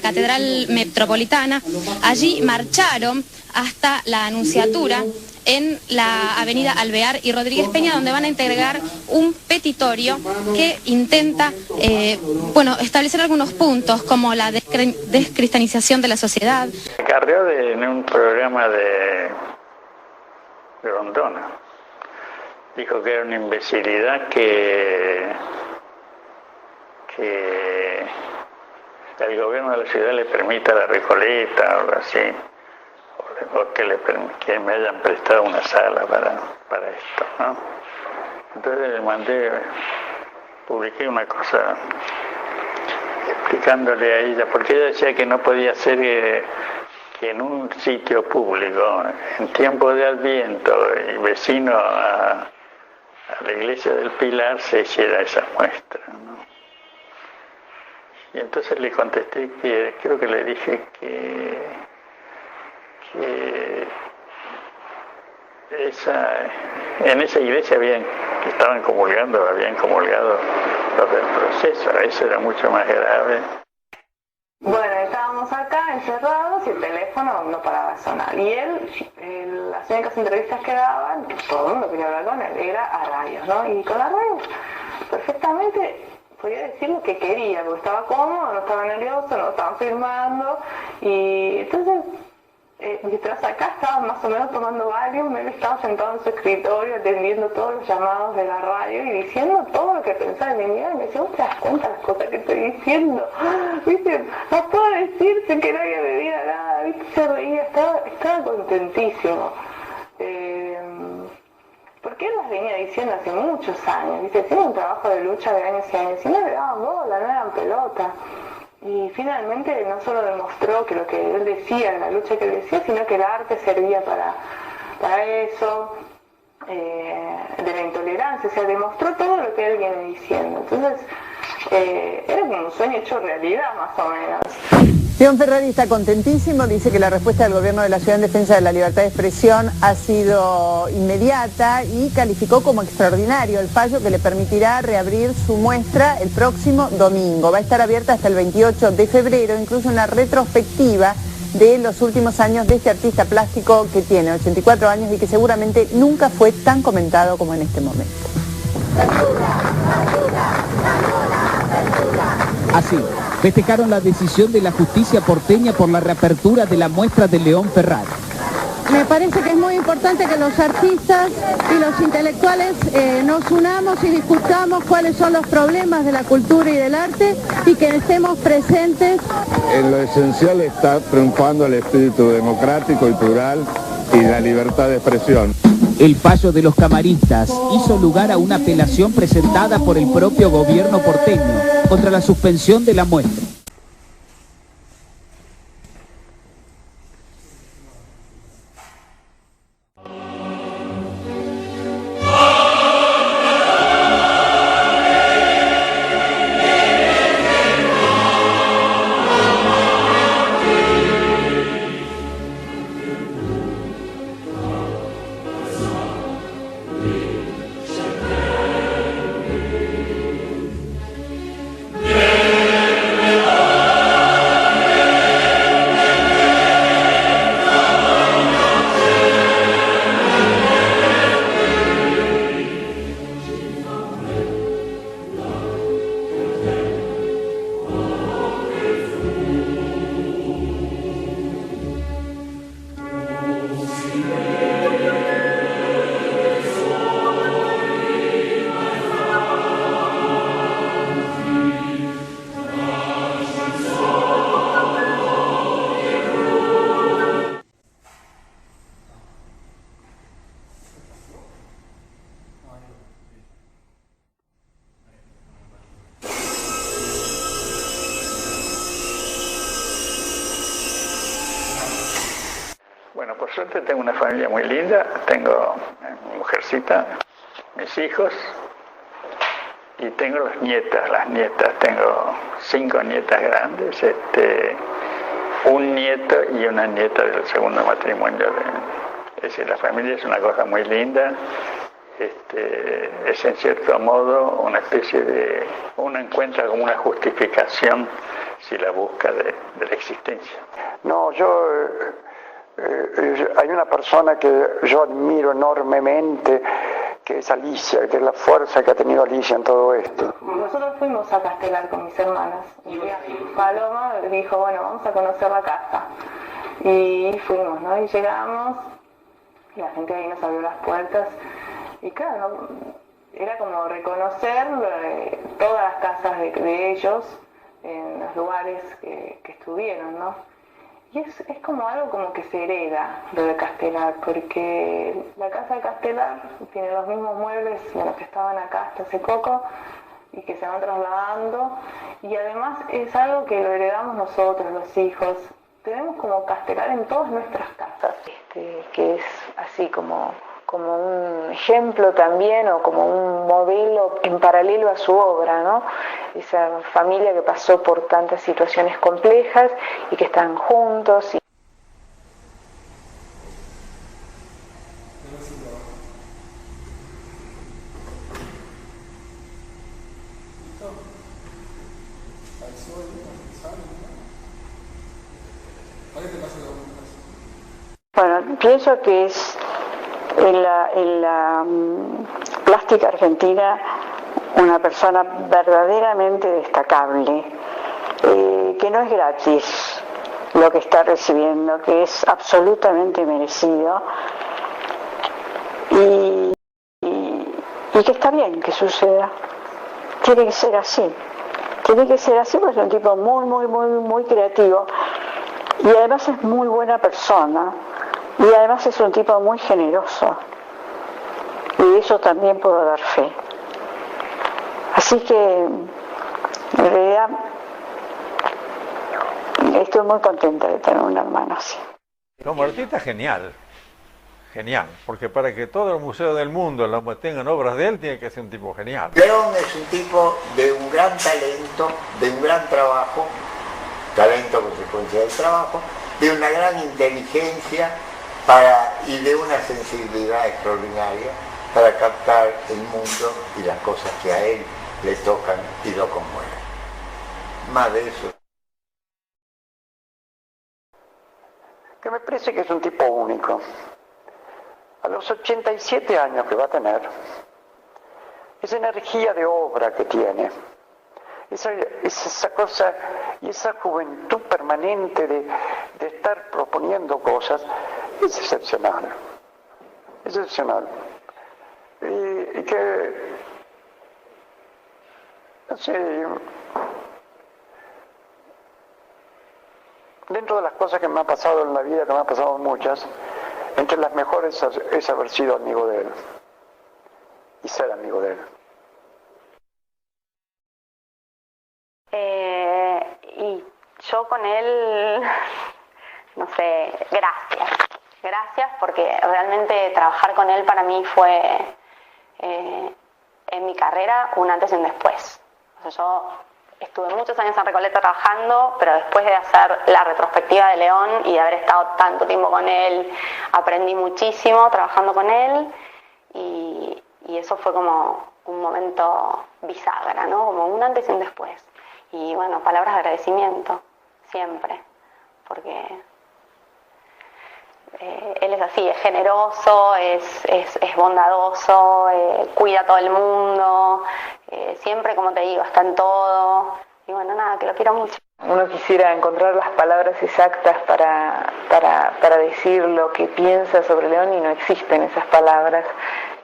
Speaker 20: Catedral Metropolitana. Allí marcharon hasta la Anunciatura en la avenida Alvear y Rodríguez Peña, donde van a entregar un petitorio que intenta establecer algunos puntos como la descristianización de la sociedad.
Speaker 2: Carrió en un programa de Rondona. Dijo que era una imbecilidad que el gobierno de la ciudad le permita la Recoleta o algo así, o que me hayan prestado una sala para esto, ¿no? Entonces publiqué una cosa explicándole a ella, porque ella decía que no podía ser que en un sitio público, en tiempo de Adviento y vecino a la iglesia del Pilar, se hiciera esa muestra, ¿no? Y entonces le contesté creo que le dije que en esa iglesia habían comulgado los del proceso, eso era mucho más grave.
Speaker 10: Bueno, estábamos acá encerrados y el teléfono no paraba de sonar. Y las únicas entrevistas que daban, todo el mundo quería hablar con él, era a radios, ¿no? Y con las radios perfectamente podía decir lo que quería, porque estaba cómodo, no estaba nervioso, no estaban filmando. Y entonces, mientras acá estaban más o menos tomando Valium, él estaba sentado en su escritorio atendiendo todos los llamados de la radio y diciendo todo lo que pensaba. Y me decía, ¿vos te das cuenta de las cosas que estoy diciendo? ¿Viste? No puedo decirte que no había bebido nada, ¿viste? Se reía, estaba contentísimo. Porque él las venía diciendo hace muchos años, ¿viste? Hacía un trabajo de lucha de años y años y no le daban bola, no le daban pelota. Y finalmente no solo demostró que lo que él decía, la lucha que él decía, sino que el arte servía para eso, de la intolerancia, o sea, demostró todo lo que él viene diciendo. Entonces, era como un sueño hecho realidad, más o menos.
Speaker 21: León Ferrari está contentísimo, dice que la respuesta del gobierno de la ciudad en defensa de la libertad de expresión ha sido inmediata y calificó como extraordinario el fallo que le permitirá reabrir su muestra el próximo domingo. Va a estar abierta hasta el 28 de febrero, incluso una retrospectiva de los últimos años de este artista plástico que tiene 84 años y que seguramente nunca fue tan comentado como en este momento.
Speaker 1: Así, festejaron la decisión de la justicia porteña por la reapertura de la muestra de León Ferrari.
Speaker 22: Me parece que es muy importante que los artistas y los intelectuales nos unamos y discutamos cuáles son los problemas de la cultura y del arte y que estemos presentes.
Speaker 23: En lo esencial está triunfando el espíritu democrático y plural y la libertad de expresión.
Speaker 1: El fallo de los camaristas hizo lugar a una apelación presentada por el propio gobierno porteño contra la suspensión de la muestra.
Speaker 2: Bueno, por suerte tengo una familia muy linda, tengo mi mujercita, mis hijos y tengo las nietas, tengo 5 nietas grandes, un nieto y una nieta del segundo matrimonio. Es decir, la familia es una cosa muy linda, es en cierto modo una especie de, uno encuentra como una justificación si la busca de la existencia.
Speaker 11: No, hay una persona que yo admiro enormemente, que es Alicia, que es la fuerza que ha tenido Alicia en todo esto.
Speaker 10: Nosotros fuimos a Castelar con mis hermanas y Paloma dijo, bueno, vamos a conocer la casa. Y fuimos, ¿no? Y llegamos, y la gente ahí nos abrió las puertas. Y claro, ¿no? Era como reconocer todas las casas de ellos en los lugares que estuvieron, ¿no? Y es como algo como que se hereda lo de Castelar, porque la casa de Castelar tiene los mismos muebles de los que estaban acá hasta hace poco y que se van trasladando, y además es algo que lo heredamos nosotros, los hijos. Tenemos como Castelar en todas nuestras casas. Que es así como un ejemplo también, o como un modelo en paralelo a su obra, ¿no? Esa familia que pasó por tantas situaciones complejas y que están juntos.
Speaker 3: Bueno, pienso que es en la plástica argentina una persona verdaderamente destacable, que no es gratis lo que está recibiendo, que es absolutamente merecido y que está bien que suceda. Tiene que ser así porque es un tipo muy creativo y además es muy buena persona. Y además es un tipo muy generoso. Y de eso también puedo dar fe. Así que, en realidad, estoy muy contenta de tener un hermano así.
Speaker 4: Como artista, genial. Genial. Porque para que todos los museos del mundo tengan obras de él, tiene que ser un tipo genial.
Speaker 6: León es un tipo de un gran talento, de un gran trabajo, talento consecuencia del trabajo, de una gran inteligencia, y de una sensibilidad extraordinaria para captar el mundo y las cosas que a él le tocan y lo conmueven. Más de eso.
Speaker 11: parece que es un tipo único. A los 87 años que va a tener, esa energía de obra que tiene, esa cosa y esa juventud permanente de estar proponiendo cosas, es excepcional. Es excepcional. Y que, no sé, dentro de las cosas que me han pasado en la vida, que me han pasado muchas, entre las mejores es haber sido amigo de él y ser amigo de él.
Speaker 14: Y yo con él, no sé, gracias porque realmente trabajar con él para mí fue en mi carrera un antes y un después. O sea, yo estuve muchos años en Recoleta trabajando, pero después de hacer la retrospectiva de León y de haber estado tanto tiempo con él, aprendí muchísimo trabajando con él y eso fue como un momento bisagra, ¿no? Como un antes y un después. Y bueno, palabras de agradecimiento, siempre, porque él es así, es generoso, es bondadoso, cuida a todo el mundo, siempre, como te digo, está en todo. Y bueno, nada, que lo quiero mucho.
Speaker 10: Uno quisiera encontrar las palabras exactas para decir lo que piensa sobre León y no existen esas palabras.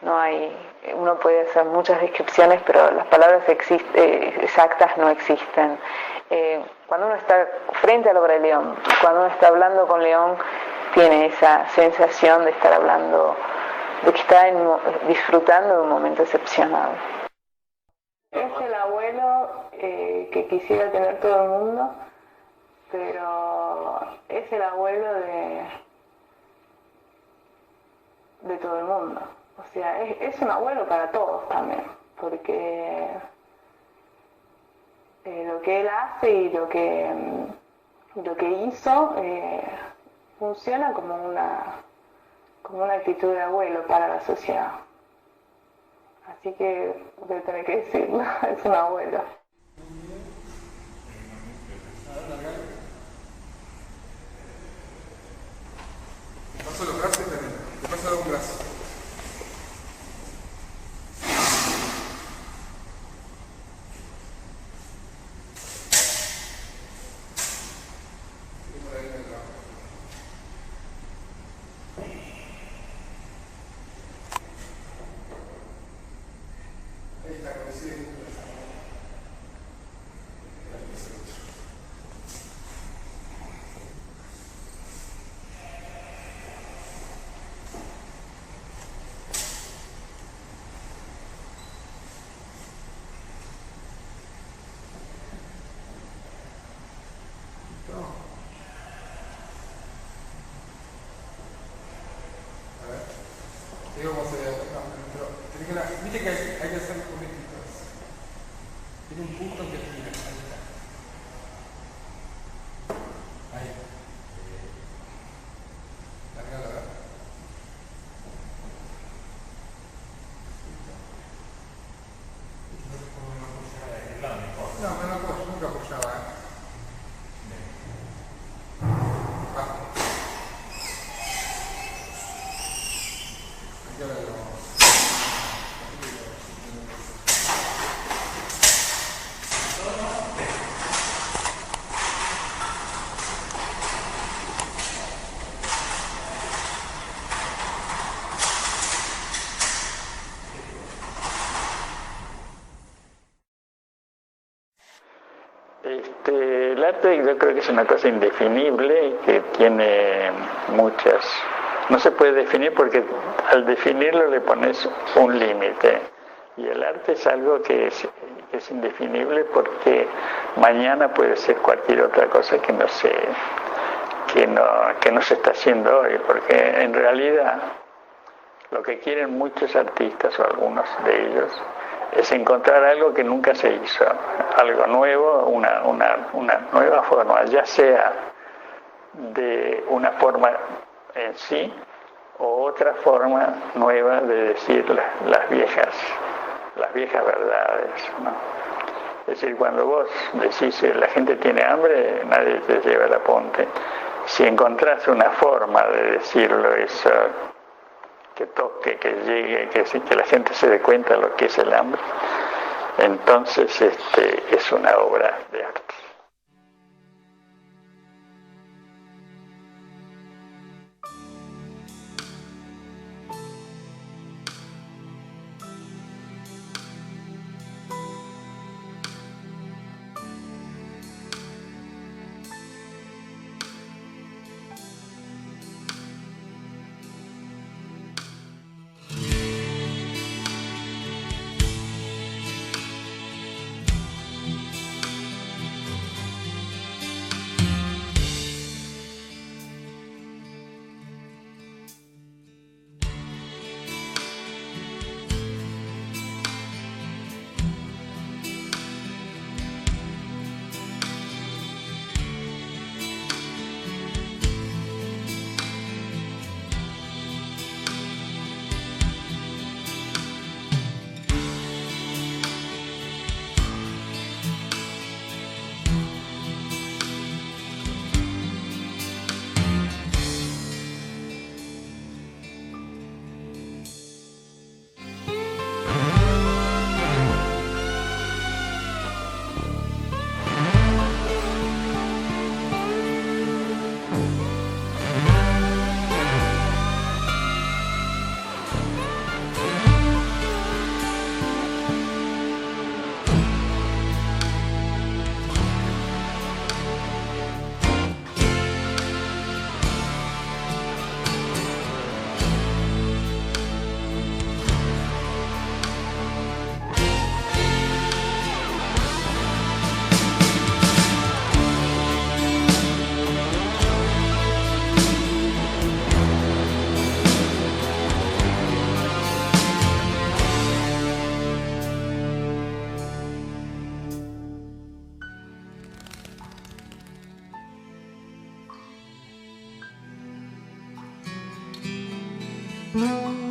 Speaker 10: No hay, uno puede hacer muchas descripciones, pero las palabras exactas no existen. Cuando uno está frente a la obra de León, cuando uno está hablando con León, tiene esa sensación de estar hablando, de que está disfrutando de un momento excepcional.
Speaker 3: Es el abuelo que quisiera tener todo el mundo, pero es el abuelo de todo el mundo. O sea, es un abuelo para todos también, porque lo que él hace y lo que hizo funciona como una actitud de abuelo para la sociedad. Así que voy a tener que decirlo, es un abuelo.
Speaker 13: Te paso los brazos también, te paso un brazo. Digo cómo se ve, pero viste que hay que hacer políticos. Tiene un punto que gira, ahí está. Ahí. Larga, ¿verdad? No, nunca apoyaba,
Speaker 2: El arte yo creo que es una cosa indefinible que tiene muchas, no se puede definir porque al definirlo le pones un límite y el arte es algo que es indefinible porque mañana puede ser cualquier otra cosa que no se está haciendo hoy, porque en realidad lo que quieren muchos artistas o algunos de ellos es encontrar algo que nunca se hizo, algo nuevo, una nueva forma, ya sea de una forma en sí o otra forma nueva de decir las viejas verdades, ¿no? Es decir, cuando vos decís la gente tiene hambre, nadie te lleva el apunte. si encontrás una forma de decirlo eso, que toque, que llegue, que la gente se dé cuenta de lo que es el hambre, entonces es una obra de arte.
Speaker 9: Mm-hmm.